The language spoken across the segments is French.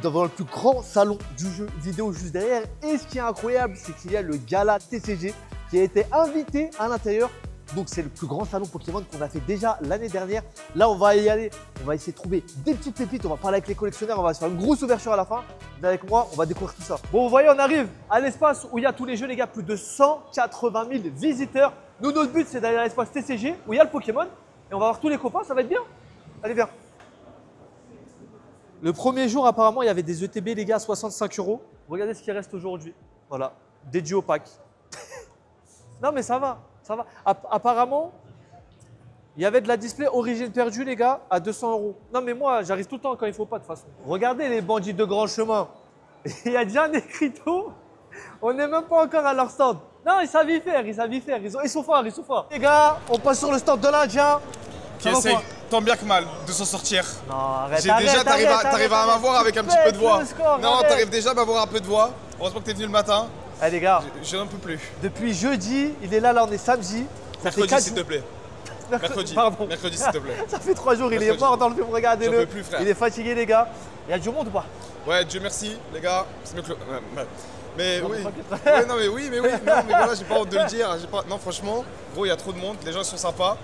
devant le plus grand salon du jeu vidéo juste derrière. Et ce qui est incroyable, c'est qu'il y a le gala TCG qui a été invité à l'intérieur. Donc c'est le plus grand salon Pokémon qu'on a fait déjà l'année dernière. Là, on va y aller, on va essayer de trouver des petites pépites, on va parler avec les collectionneurs, on va se faire une grosse ouverture à la fin. Venez avec moi, on va découvrir tout ça. Bon, vous voyez, on arrive à l'espace où il y a tous les jeux, les gars, plus de 180 000 visiteurs. Nous, notre but, c'est d'aller à l'espace TCG où il y a le Pokémon et on va voir tous les copains, ça va être bien. Allez, viens. Le premier jour, apparemment, il y avait des ETB, les gars, 65 €. Regardez ce qui reste aujourd'hui. Voilà, des duos packs. Non, mais ça va. Ça va. Apparemment, il y avait de la display origine perdue, les gars, à 200 €. Non, mais moi, j'arrive tout le temps quand il ne faut pas, de toute façon. Regardez les bandits de grand chemin. Il y a déjà un écriteau. On n'est même pas encore à leur stand. Non, ils savent y faire, ils savent y faire. Ils sont forts, ils sont forts. Les gars, on passe sur le stand de l'Indien. Qui essaye tant bien que mal de s'en sortir. Non, arrête, T'arrives à m'avoir avec un petit peu de voix. Non, arrête. t'arrives déjà à m'avoir un peu de voix. Heureusement que t'es venu le matin. Allez, les gars. Je n'en peux plus. Depuis jeudi, il est là, on est samedi. Mercredi, s'il te plaît. Mercredi. Pardon. Mercredi, s'il te plaît. Ça fait 3 jours, il est mort dans le film, regardez-le. J'en peux plus, frère. Il est fatigué, les gars. Il y a du monde ou pas? Ouais, Dieu merci, les gars. C'est mieux que le... Mais oui. Ouais, non, mais oui. Non, mais voilà, j'ai pas honte de le dire. Non, franchement, gros, il y a trop de monde. Les gens, ils sont sympas.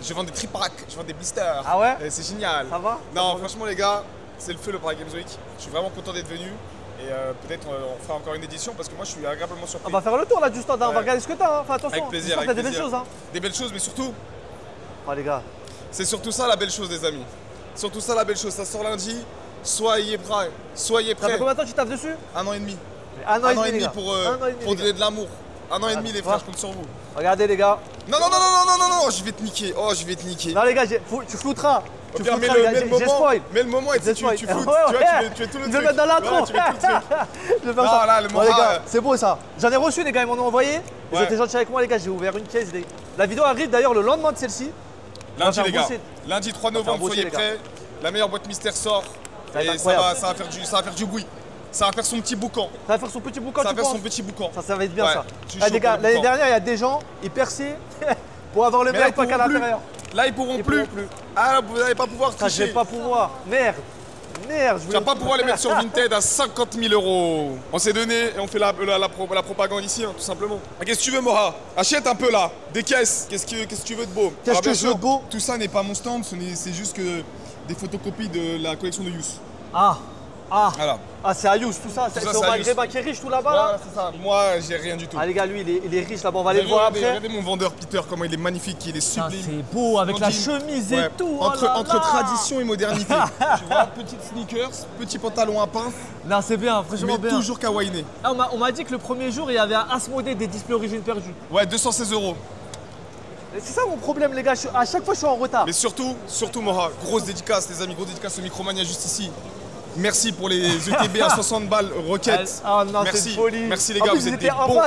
Je vends des tripacks, je vends des blisters. Ah ouais? Et c'est génial. Ça va? Non, franchement, les gars, c'est le feu le Paris Games Week. Je suis vraiment content d'être venu. Et peut-être on fera encore une édition parce que moi je suis agréablement surpris. On va faire le tour là du stand, hein. On va regarder ce que t'as. Hein. Enfin, attention, avec plaisir. t'as des belles choses. Hein. Des belles choses, mais surtout. Oh les gars. C'est surtout ça la belle chose, les amis. Surtout ça la belle chose. Ça sort lundi. Soyez prêts. Soyez prêts. Ça fait combien de temps que tu taffes dessus? 1 an et demi. Un an et demi pour donner de l'amour. 1 an et demi, les frères, je compte sur vous. Regardez les gars. Non, je vais te niquer. Oh, je vais te niquer. Non les gars, tu flouteras. Tu mets le moment et tu floutes. Tu vois, tu fais tout le truc. Je vais mettre dans l'intro. Tu fais tout le truc. Je vais faire ça. Là, le bon, les gars, c'est beau ça. J'en ai reçu les gars, ils m'en ont envoyé. Ils étaient gentils avec moi les gars, j'ai ouvert une caisse. La vidéo arrive d'ailleurs le lendemain de celle-ci. Lundi les gars. Lundi 3 novembre, soyez prêts. La meilleure boîte mystère sort. Et ça va faire du bruit. Ça va faire son petit boucan. Ça va faire son petit boucan. Ça va faire son petit boucan. Ça va être bien ça. Ah, les gars, l'année dernière, il y a des gens, ils perçaient pour avoir le meilleur pack à l'intérieur. Là, ils pourront plus. Ah, vous n'allez pas pouvoir tricher. Je vais pas pouvoir. Merde. Tu vas pas pouvoir les mettre sur Vinted à 50 000 €. On s'est donné et on fait la propagande ici, hein, tout simplement. Qu'est-ce que tu veux, Mora? Achète un peu là, des caisses. Qu'est-ce que tu veux de beau? Qu'est-ce que je veux de beau? Tout ça n'est pas mon stand, c'est juste que des photocopies de la collection de Youth. Voilà. Ah, c'est à Youth, tout ça. C'est au Maghreb qui est riche, tout là-bas. Voilà, c'est ça. Moi, j'ai rien du tout. Ah, les gars, lui, il est riche là-bas. On va aller le voir après. Regardez mon vendeur Peter, comment il est magnifique, il est sublime. C'est beau, avec la chemise et tout. Entre tradition et modernité. Tu vois, petites sneakers, petit pantalon à pince. Non, c'est bien, franchement bien. Toujours kawaiiné. Ah, on m'a dit que le premier jour, il y avait un Asmodée des displays origine perdue. Ouais, 216 €. C'est ça mon problème, les gars. À chaque fois, je suis en retard. Mais surtout, Mora, grosse dédicace, les amis, grosse dédicace au Micromania juste ici. Merci pour les ETB à 60 balles Rocket. Ah non, c'est une folie. Merci les gars, vous êtes des bons.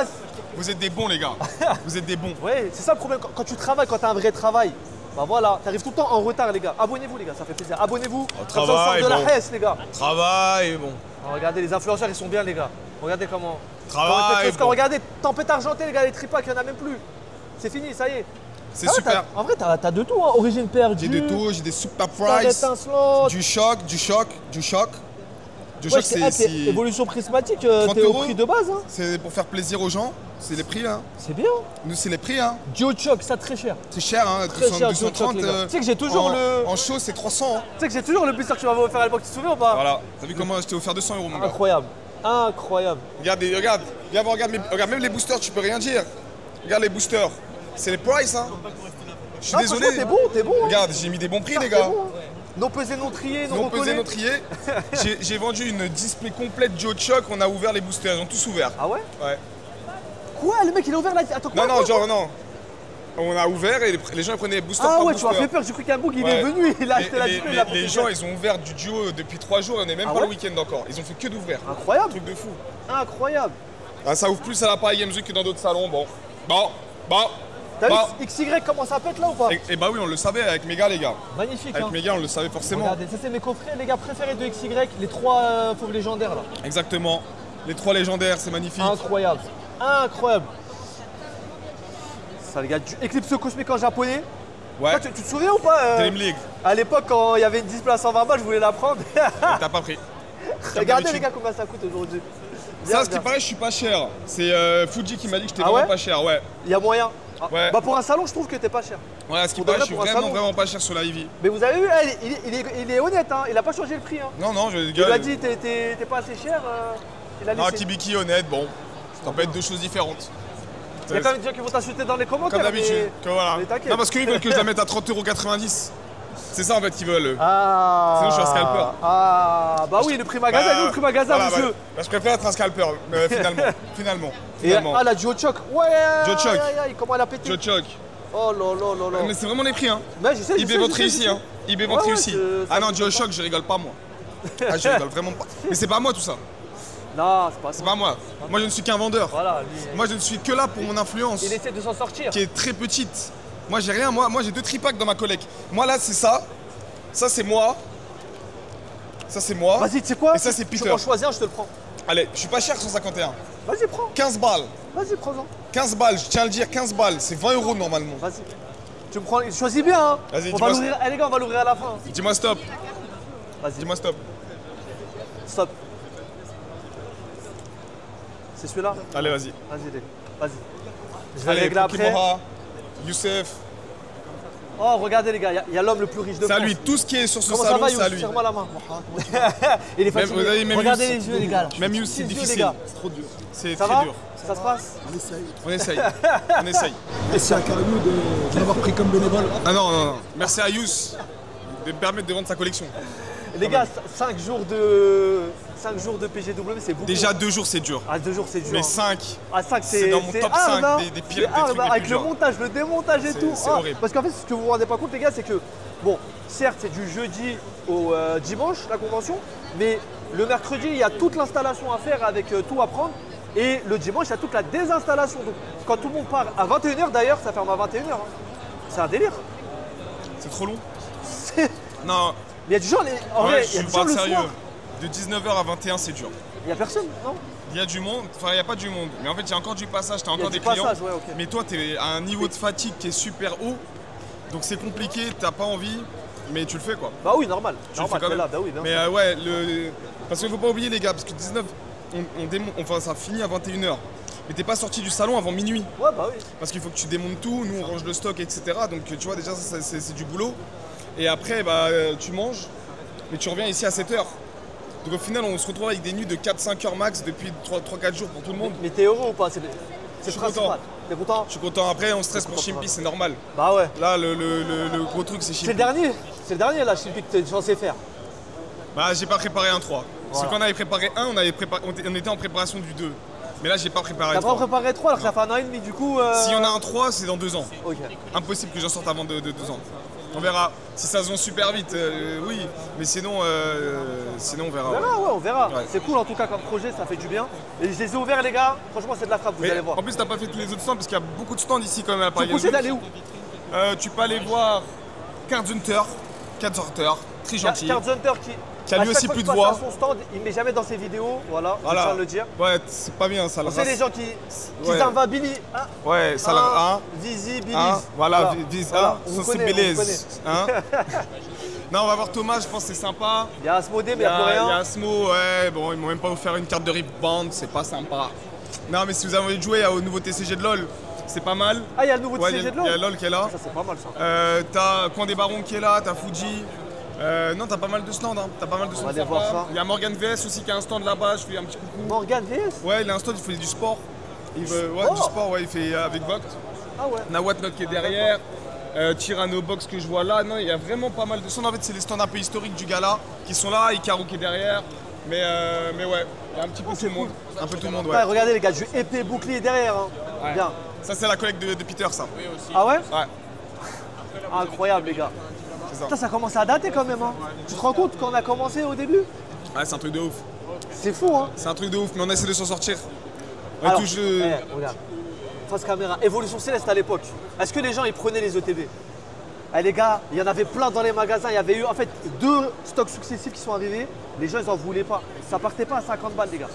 Vous êtes des bons les gars. Vous êtes des bons. Ouais, c'est ça le problème. Quand tu travailles, quand tu as un vrai travail, bah voilà, tu arrives tout le temps en retard les gars. Abonnez-vous les gars, ça fait plaisir. Abonnez-vous. Travail, de la Hesse les gars. Travail, bon. Regardez, les influenceurs ils sont bien les gars. Regardez comment. Travail. Regardez, tempête argentée les gars, les tripacs, il n'y en a même plus. C'est fini, ça y est. C'est super. En vrai, t'as de tout, hein. Origine perdue. J'ai de tout, j'ai des super price. Du choc. Du choc, c'est évolution prismatique, t'es au prix de base. Hein. C'est pour faire plaisir aux gens, c'est les prix là. C'est bien. Nous, c'est les prix. Hein. Duo choc, ça très cher. C'est cher, hein. Très cher, 230. Tu sais que j'ai toujours En show, c'est 300. Hein. Tu sais que j'ai toujours le blister que tu m'avais offert à l'époque, tu te souviens ou pas? Voilà. T'as vu comment je t'ai offert 200 € mon gars? Incroyable. Incroyable. Regarde. Viens voir, regarde même les boosters, tu peux rien dire. Regarde les boosters. C'est les prices, hein. Je suis désolé. T'es bon. Regarde, j'ai mis des bons prix, les gars. Non pesé, non trié, non pesé, non trié. J'ai vendu une display complète Duo Choc, on a ouvert les boosters, ils ont tous ouvert. Ah ouais? Ouais. Quoi? Le mec il a ouvert la... Attends, quoi? Non. On a ouvert et les gens ils prenaient les boosters par ouais, booster. tu m'as fait peur, j'ai cru qu'un bug il est venu, il a acheté la display. Les gens ils ont ouvert du duo depuis 3 jours, on n'est même pas le week-end encore. Ils ont fait que d'ouvrir. Incroyable. Truc de fou. Incroyable. Ah, ça ouvre plus à la Paris Games Week que dans d'autres salons, bon. T'as vu XY comment ça pète là ou pas? Et bah oui, on le savait avec Méga les gars. Magnifique. Avec Méga, on le savait forcément. Regardez, ça c'est mes coffrets les gars préférés de XY, les 3 fauves légendaires là. Exactement. Les 3 légendaires, c'est magnifique. Incroyable. Ça les gars, du Eclipse cosmique en japonais. Ouais. Toi, tu te souviens ou pas Dream League. À l'époque quand il y avait une display à 120 balles, je voulais la prendre. T'as pas pris. Regardez les gars combien ça coûte aujourd'hui. Ça, ce qui paraît, je suis pas cher. C'est Fuji qui m'a dit que j'étais Ah vraiment ouais pas cher, ouais. Il y a moyen. Ah, Ouais. Bah pour un salon, je trouve que t'es pas cher. Ouais, ce qui Pour paraît, de je suis vrai, pour un vraiment, salon. vraiment pas cher sur la Ivy. Mais vous avez vu, il est honnête, hein. Il a pas changé le prix. Hein. Non, non, je Il lui a dit t'es pas assez cher. Il a Non, laissé. Kibiki, honnête, bon. Ça peut être deux choses différentes. Il y a quand même des gens qui vont t'insulter dans les commentaires. Comme d'habitude. mais- Que voilà. mais t'inquiète. Non, parce qu'ils veulent que je la mette à 30,90 €. C'est ça en fait qu'ils veulent. eux. Ah. Sinon, je suis un scalper. Ah. Bah oui, le prix magasin, nous le prix magasin, voilà, monsieur. bah, je préfère être un scalper, finalement. finalement. Et finalement. ah, la Joe Choc. Ouais. Joe Choc. Aïe, aïe, aïe, comment elle a pété. Joe Choc. Oh là là là là. Mais c'est vraiment les prix, hein. Mais je sais, je eBay sais, votre je sais, ici, je sais. hein. eBay votre Ouais, ici. ouais, Ah non, Joe Choc, je rigole pas, moi. Ah, je rigole vraiment pas. Mais c'est pas moi tout ça. Non, c'est pas ça. C'est pas moi. Moi, je ne suis qu'un vendeur. Voilà, lui, Moi, je ne suis que là pour mon influence, il essaie de s'en sortir. qui est très petite. Moi, j'ai rien. Moi j'ai 2 tripacks dans ma collecte. Moi, là, c'est ça. Ça, c'est moi. Ça, c'est moi. Vas-y, tu sais quoi? Et ça, c'est Peter. Tu m'en choisis un, je te le prends. Allez, je suis pas cher, 151. Vas-y, prends. 15 balles. Vas-y, prends-en. 15 balles, je tiens à le dire, 15 balles. C'est 20 € normalement. Vas-y. Tu me prends. Choisis bien, hein. Vas-y, On dis-moi va l'ouvrir. Eh, les gars, on va l'ouvrir à la fin. Dis-moi stop. Vas-y, Dis-moi stop. stop. C'est celui-là? Allez, vas-y. Vas-y, vas-y. Je vais Allez, régler après. Pokimora, Youssef. Oh, regardez, les gars, il y a l'homme le plus riche de C'est à France. lui. Tout ce qui est sur ce Comment ça salon, va, c'est à Youssef? lui. Serre-moi la main. Il est fatigué. vous avez même Regardez Youssef. les yeux, les gars. Même Youssef, c'est Les yeux, les difficile. gars. C'est trop dur. C'est Ça très va? dur. Ça se passe? On essaye. On essaye. On essaye. Merci à Carlo de l'avoir pris comme bénévole. Ah non, non, non. Merci à Youss de me permettre de vendre sa collection. Les gars, 5 jours de PGW, c'est beaucoup. Déjà 2 jours, c'est dur. Ah, 2 jours, c'est dur. Mais hein. 5, Ah, 5, c'est dans mon top hard, 5 hein. des pires, C'est des hard, trucs hein, les avec plus le durs. montage, le démontage et C'est- tout. c'est Ah, horrible. parce qu'en fait, ce que vous vous rendez pas compte, les gars, c'est que, bon, certes, c'est du jeudi au dimanche, la convention, mais le mercredi, il y a toute l'installation à faire avec tout à prendre. Et le dimanche, il y a toute la désinstallation. Donc, quand tout le monde part à 21h, d'ailleurs, ça ferme à 21h. Hein. C'est un délire. C'est trop long. C'est- Non, Il y a du genre, en ouais, vrai, il y je a du genre parle le sérieux. soir. De 19h à 21, c'est dur. Il n'y a personne, non? Il y a du monde, enfin il n'y a pas du monde, mais en fait il y a encore du passage, t'as Il y a encore du des clients. passage, ouais, ok. Mais toi t'es à un niveau de fatigue qui est super haut, donc c'est compliqué, t'as pas envie, mais tu le fais quoi. Bah oui, normal. Tu le Normal, fais quand t'es même. là, bah oui, bien Mais sûr. ouais, parce qu'il faut pas oublier les gars, parce que 19, enfin ça finit à 21h. Mais t'es pas sorti du salon avant minuit, Ouais, bah oui. parce qu'il faut que tu démontes tout, nous on range le stock, etc. Donc tu vois déjà ça, c'est du boulot. Et après bah, tu manges, mais tu reviens ici à 7h. Donc au final on se retrouve avec des nuits de 4-5 heures max depuis 3-4 jours pour tout le monde. Mais t'es heureux ou pas? C'est Je suis le principal. content. T'es content? Je suis content, après on stresse pour Chimpy, c'est normal. Bah ouais. Là le gros truc c'est C'est Chimpy. le dernier. C'est le dernier là, Chimpy, que t'es censé faire. Bah j'ai pas préparé un 3. Parce Voilà. qu'on avait préparé un, on était en préparation du 2. Mais là j'ai pas préparé T'as le pas 3. préparé 3 alors que ça fait un an et demi du coup. S'il y en a un 3, c'est dans 2 ans. Ok. Impossible que j'en sorte avant de 2 ans. On verra. Si ça se vend super vite, oui. Mais sinon, on verra. On ouais. verra, ouais, on verra. Ouais. C'est cool en tout cas comme projet, ça fait du bien. Et je les ai ouverts les gars, franchement c'est de la frappe, vous Mais allez voir. en plus t'as pas fait tous les autres stands parce qu'il y a beaucoup de stands ici quand même à Tu Paris. me conseilles d'aller où? Tu peux aller voir Card Hunter, très gentil. Card Hunter Qui a à lui chaque aussi fois plus que de je passe voix. à son stand, il met jamais dans ses vidéos, voilà, je tiens à le dire. Ouais, c'est pas bien ça. On sait les gens qui Ouais. invabilisent. Hein, Ouais, ça la. visibilisent. Hein, voilà, Voilà, on vous connaît, on vous sensibilise. Hein. Non, on va voir Thomas, je pense que c'est sympa. Il y a Asmodée, mais Il il n'y a plus y a rien. Asmo, ouais, bon, ils m'ont même pas offert une carte de Rip Band, c'est pas sympa. Non, mais si vous avez envie de jouer au nouveau TCG de LoL, c'est pas mal. Ah, il y a le nouveau Ouais, TCG de il y a LoL. LoL qui est là. Ça, c'est pas mal ça. T'as Coin des Barons qui est là, t'as Fuji. Non, t'as pas mal de stands, hein. T'as pas mal de stands aller sympas. voir ça. Il y a Morgan VS aussi qui a un stand là-bas, je fais un petit coucou. Morgan VS. Ouais, il a un stand, il fait du sport. Il veut, ouais, sport du sport, ouais, il fait avec Vogt. Ah ouais. Nawat Note qui est derrière. Tyranno Box que je vois là. Non, il y a vraiment pas mal de stands. En fait, c'est les stands un peu historiques du gala qui sont là. Ikaru qui est derrière. Mais ouais, il y a un petit peu tout le monde. Un peu tout le monde, ouais. Ouais, regardez les gars, du épée bouclier derrière. Hein. Ouais. Bien. Ça, c'est la collecte de Peter, ça. Ah ouais? Ouais, Incroyable les gars. c'est ça. Putain, ça commence à dater quand même. Hein. Tu te rends compte quand on a commencé au début? Ouais, c'est un truc de ouf. C'est fou hein. C'est un truc de ouf, mais on essaie de s'en sortir. On Alors, touche. regarde. Face caméra, Évolution Céleste à l'époque. Est-ce que les gens ils prenaient les ETB? Eh les gars, il y en avait plein dans les magasins. Il y avait eu en fait 2 stocks successifs qui sont arrivés. Les gens ils en voulaient pas. Ça partait pas à 50 balles les gars.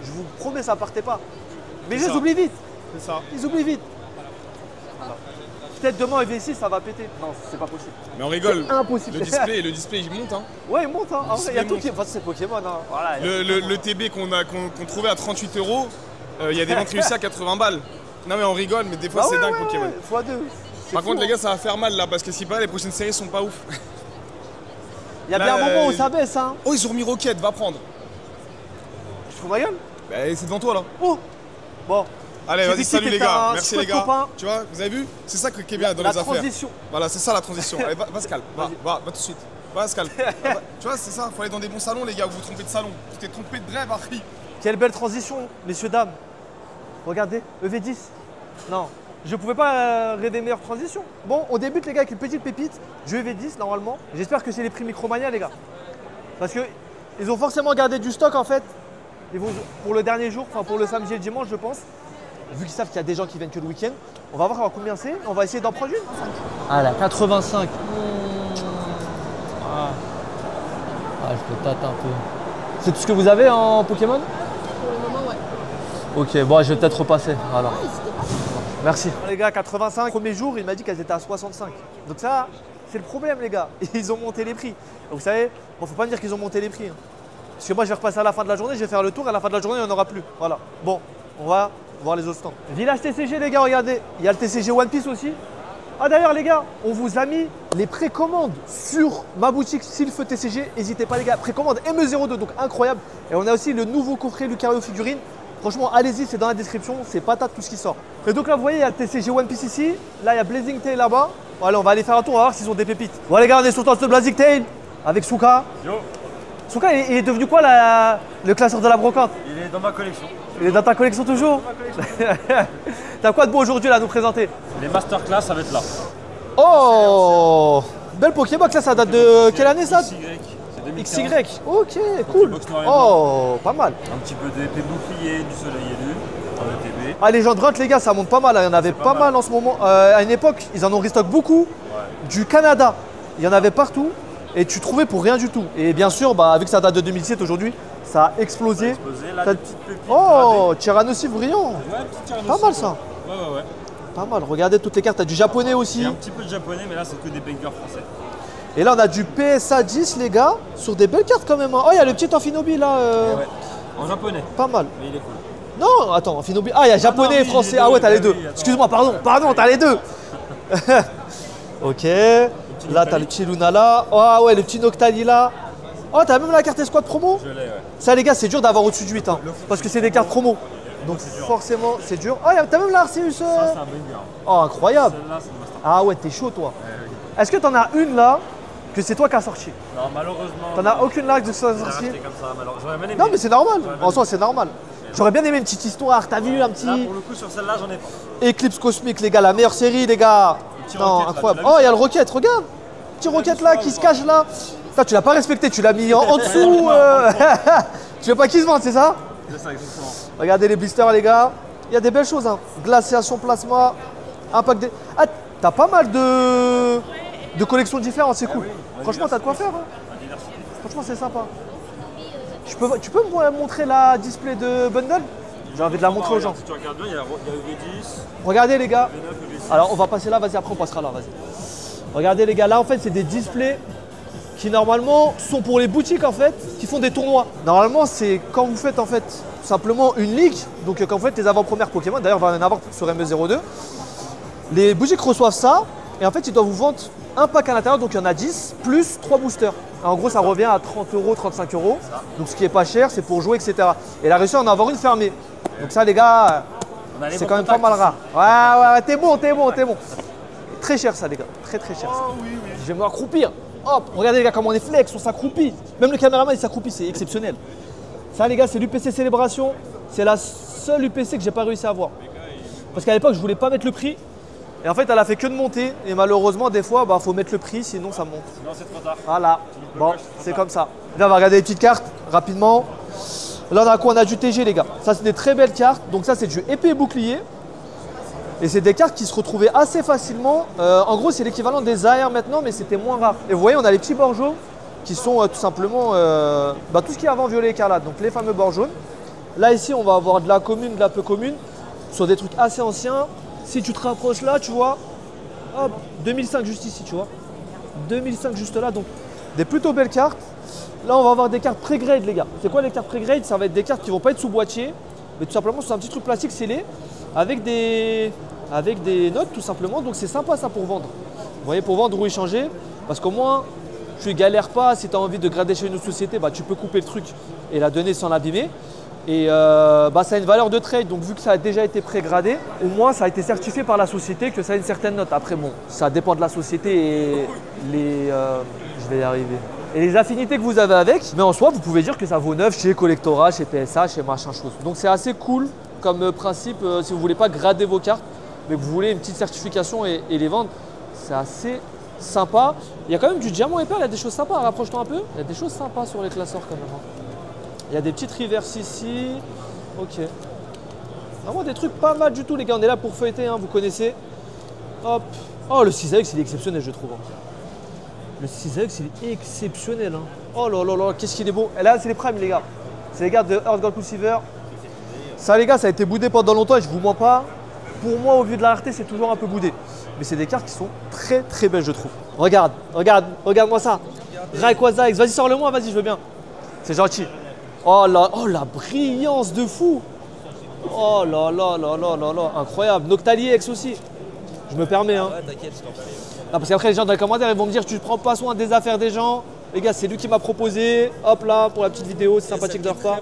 Je vous promets, ça partait pas. Mais C'est je les ça. oublie vite. C'est ça. Ils oublient vite. Je peut-être demain EV6 ça va péter. Non, c'est pas possible. Mais on rigole. C'est impossible. Le display il monte. Hein. Ouais, il monte. Hein. En vrai, il y a tout monte. qui. Enfin, c'est Pokémon. Hein. Voilà, Le TB qu'on trouvait à 38 €, il y a des ventes réussies à 80 balles. Non mais on rigole, mais des fois c'est dingue Pokémon. X2. Par contre les gars, ça va faire mal là parce que si pas les prochaines séries sont pas ouf. Il y a bien un moment où ça baisse. Hein. Oh, ils ont remis Rocket, va prendre. Je fous ma gueule. Bah c'est devant toi là. Oh. Bon. Allez, vas-y, salut les gars. Merci les gars. Copain. Tu vois, vous avez vu? C'est ça qui est bien dans La les affaires. transition. Voilà, c'est ça la transition. Allez, va se calme. Va tout de suite. Va se calme. Tu vois, c'est ça. Faut aller dans des bons salons, les gars. Vous vous trompez de salon. Tu t'es trompé de rêve, Harry. Quelle belle transition, messieurs, dames. Regardez, EV10. Non, je pouvais pas rêver meilleure transition. Bon, on débute les gars avec une petite pépite du EV10 normalement. J'espère que c'est les prix Micromania les gars. Parce que ils ont forcément gardé du stock en fait. Ils vont pour le dernier jour, enfin pour le samedi et le dimanche je pense. Vu qu'ils savent qu'il y a des gens qui viennent que le week-end, on va voir à combien c'est. On va essayer d'en prendre une. Ah la 85. Ah, je peux tâter un peu. C'est tout ce que vous avez en Pokémon? Pour le moment, ouais. Ok, bon je vais peut-être repasser. Alors. Ah, n'hésitez pas. Merci. Les gars, 85, premier jour, il m'a dit qu'elles étaient à 65. Donc ça, c'est le problème les gars. Ils ont monté les prix. Donc vous savez, bon, faut pas me dire qu'ils ont monté les prix. Hein. Parce que moi, je vais repasser à la fin de la journée, je vais faire le tour, et à la fin de la journée, il n'y en aura plus. Voilà. Bon, on va voir les autres stands. Village TCG les gars, regardez. Il y a le TCG One Piece aussi. Ah d'ailleurs les gars, on vous a mis les précommandes sur ma boutique Sylph TCG. N'hésitez pas les gars, précommande ME02, donc incroyable. Et on a aussi le nouveau coffret Lucario figurine. Franchement, allez-y, c'est dans la description, c'est patate tout ce qui sort. Et donc là, vous voyez, il y a le TCG One Piece ici. Là, il y a Blazing Tail là-bas. Voilà, on va aller faire un tour, on va voir s'ils ont des pépites. Bon les gars, on est sur le stand de Blazing Tail avec Souka. Yo, Souka, il est devenu quoi le classeur de la brocante? il est dans ma collection. Il est dans ta collection toujours? T'as quoi de beau aujourd'hui là à nous présenter? Les masterclass, ça va être là. Oh, belle Pokébox là, ça date de quelle année ça? XY, c'est 2015. XY, ok, cool. Pokébox noir et blanc. Oh, pas mal. Un petit peu d'épée bouclier, du soleil élu, un ETB. Ah, les gens de Runt, les gars, ça monte pas mal. Hein. Il y en avait pas mal en ce moment. À une époque, ils en ont restock beaucoup. Du Canada, il y en avait partout. Et tu trouvais pour rien du tout. Et bien sûr, bah, vu que ça date de 2007 aujourd'hui, ça a explosé. Là, T'as- des petites pépites. Oh, Tyrannossi brillant. Ouais, petite Tyrannossi. Pas mal ça. Ouais. Pas mal. Regardez toutes les cartes. T'as du japonais Il aussi. y a un petit peu de japonais, mais là, c'est que des bangers français. Et là, on a du PSA 10, les gars, sur des belles cartes quand même. Hein. Oh, il y a le petit Amphinobi là. Ouais. En japonais, Pas mal. mais il est cool. Non, attends, Amphinobi. Ah, il y a japonais non, et oui, français. les Ah deux, ouais, t'as les bah deux. oui, attends. Excuse-moi, pardon, t'as les deux. Ok. Là, t'as le petit Luna là. Oh ouais, le petit Noctali là. Oh, t'as même la carte escouade promo. Je l'ai, ouais. Ça, les gars, c'est dur d'avoir au-dessus de 8. Hein, parce que c'est des cartes promo. Donc, forcément, c'est dur. Oh, t'as même la Arceus. Ça, c'est un banger. Oh, incroyable. Celle-là, c'est une masterclass. Ah ouais, t'es chaud, toi. Est-ce que t'en as une là que c'est toi qui as sorti? Non, malheureusement. T'en as aucune là que ça J'ai sorti? racheté comme ça, malheureusement. J'aurais bien aimé. Non, mais c'est normal. Ouais, En soi, c'est normal. J'aurais bien aimé une petite histoire. T'as vu un Là, petit pour le coup, sur celle-là, j'en ai pas. Eclipse cosmique, les gars, la meilleure série, les gars. petit Non, Rocket, là, incroyable. tu l'as vu Oh, il y a le Rocket, regarde. Petit Rocket là qui se cache là. Putain, tu l'as pas respecté, tu l'as mis en dessous. Tu veux pas qu'il se vende, c'est ça? C'est ça, exactement. Regardez les blisters, les gars. Il y a des belles choses. Hein. Glaciation plasma, impact des. Ah, t'as pas mal de collections différentes, c'est cool. Franchement, t'as de quoi faire. Hein. Franchement, c'est sympa. Tu peux me montrer la display de bundle? J'ai envie de la montrer aux gens. Si tu regardes bien, il y a EV10, Regardez, les gars. EV9, EV6. Alors, on va passer là, vas-y, après on passera là, vas-y. Regardez, les gars, là, en fait, c'est des displays qui, normalement, sont pour les boutiques, en fait, qui font des tournois. Normalement, c'est quand vous faites, en fait, simplement une ligue, donc quand vous faites les avant-premières Pokémon, d'ailleurs, on va en avoir sur ME02, les boutiques reçoivent ça, et en fait, ils doivent vous vendre un pack à l'intérieur, donc il y en a 10, plus 3 boosters. En gros, ça revient à 30 €, 35 €. Donc, ce qui est pas cher, c'est pour jouer, etc. Et la réussi à en avoir une fermée. Donc ça, les gars, On a les c'est bons quand même pas contacts mal rare. Ouais, t'es bon. Très cher ça, les gars. Très cher ça. Oh oui. Je vais m'accroupir. Hop, regardez les gars comment on est flex, on s'accroupit. Même le caméraman il s'accroupit, c'est exceptionnel. Ça les gars, c'est l'UPC Célébration. C'est la seule UPC que j'ai pas réussi à avoir. Parce qu'à l'époque, je voulais pas mettre le prix. Et en fait, elle a fait que de monter. Et malheureusement, des fois, bah, faut mettre le prix, sinon ça monte. Non, c'est trop tard. Voilà. Bon, c'est comme ça. Là, on va regarder les petites cartes rapidement. Là, on a quoi? On a du TG, les gars. Ça, c'est des très belles cartes. Donc, ça, c'est du épée et bouclier. Et c'est des cartes qui se retrouvaient assez facilement. En gros, c'est l'équivalent des AR maintenant, mais c'était moins rare. Et vous voyez, on a les petits bords jaunes qui sont tout simplement tout ce qui est avant violet écarlate. Donc, les fameux bords jaunes. Là, ici, on va avoir de la commune, de la peu commune, sur des trucs assez anciens. Si tu te rapproches là, tu vois, Hop, 2005 juste ici, tu vois. 2005 juste là, donc des plutôt belles cartes. Là, on va avoir des cartes pré-grade, les gars. C'est quoi les cartes pré-grade? Ça va être des cartes qui vont pas être sous boîtier, mais tout simplement c'est un petit truc plastique scellé avec des notes tout simplement. Donc c'est sympa ça pour vendre. Vous voyez, pour vendre ou échanger, parce qu'au moins tu galères pas. Si tu as envie de grader chez une autre société, bah, tu peux couper le truc et la donner sans l'abîmer. Et ça a une valeur de trade, donc vu que ça a déjà été pré-gradé, au moins ça a été certifié par la société que ça a une certaine note. Après bon, ça dépend de la société et je vais y arriver. Et les affinités que vous avez avec, mais en soi vous pouvez dire que ça vaut neuf chez Collectora, chez PSA, chez machin chose. Donc c'est assez cool comme principe si vous voulez pas grader vos cartes, mais que vous voulez une petite certification et les vendre, c'est assez sympa. Il y a quand même du diamant épais, il y a des choses sympas, rapproche-toi un peu. Il y a des choses sympas sur les classeurs quand même. Il y a des petites reverses ici. Ok. Vraiment des trucs pas mal du tout les gars, on est là pour feuilleter, hein, vous connaissez. Hop. Oh le 6AX il est exceptionnel je trouve. Le 6AX il est exceptionnel. Hein. Oh là là là, qu'est-ce qu'il est beau. Et là c'est les primes les gars. C'est les gars de Earth Gold Crucifer. Ça les gars, ça a été boudé pendant longtemps et je vous mens pas. Pour moi au vu de la rareté c'est toujours un peu boudé. Mais c'est des cartes qui sont très très belles je trouve. Regarde, regarde-moi ça. Rayquaza X, vas-y sors-le-moi, vas-y je veux bien. C'est gentil. Oh la brillance de fou. Oh là là là là là là, incroyable. Noctali X aussi. Je me permets hein. Ouais, t'inquiète, je t'en prie. Ah, parce qu'après les gens dans les commentaires ils vont me dire tu prends pas soin des affaires des gens. Les gars, c'est lui qui m'a proposé. Hop là, pour la petite vidéo, c'est sympathique de leur part.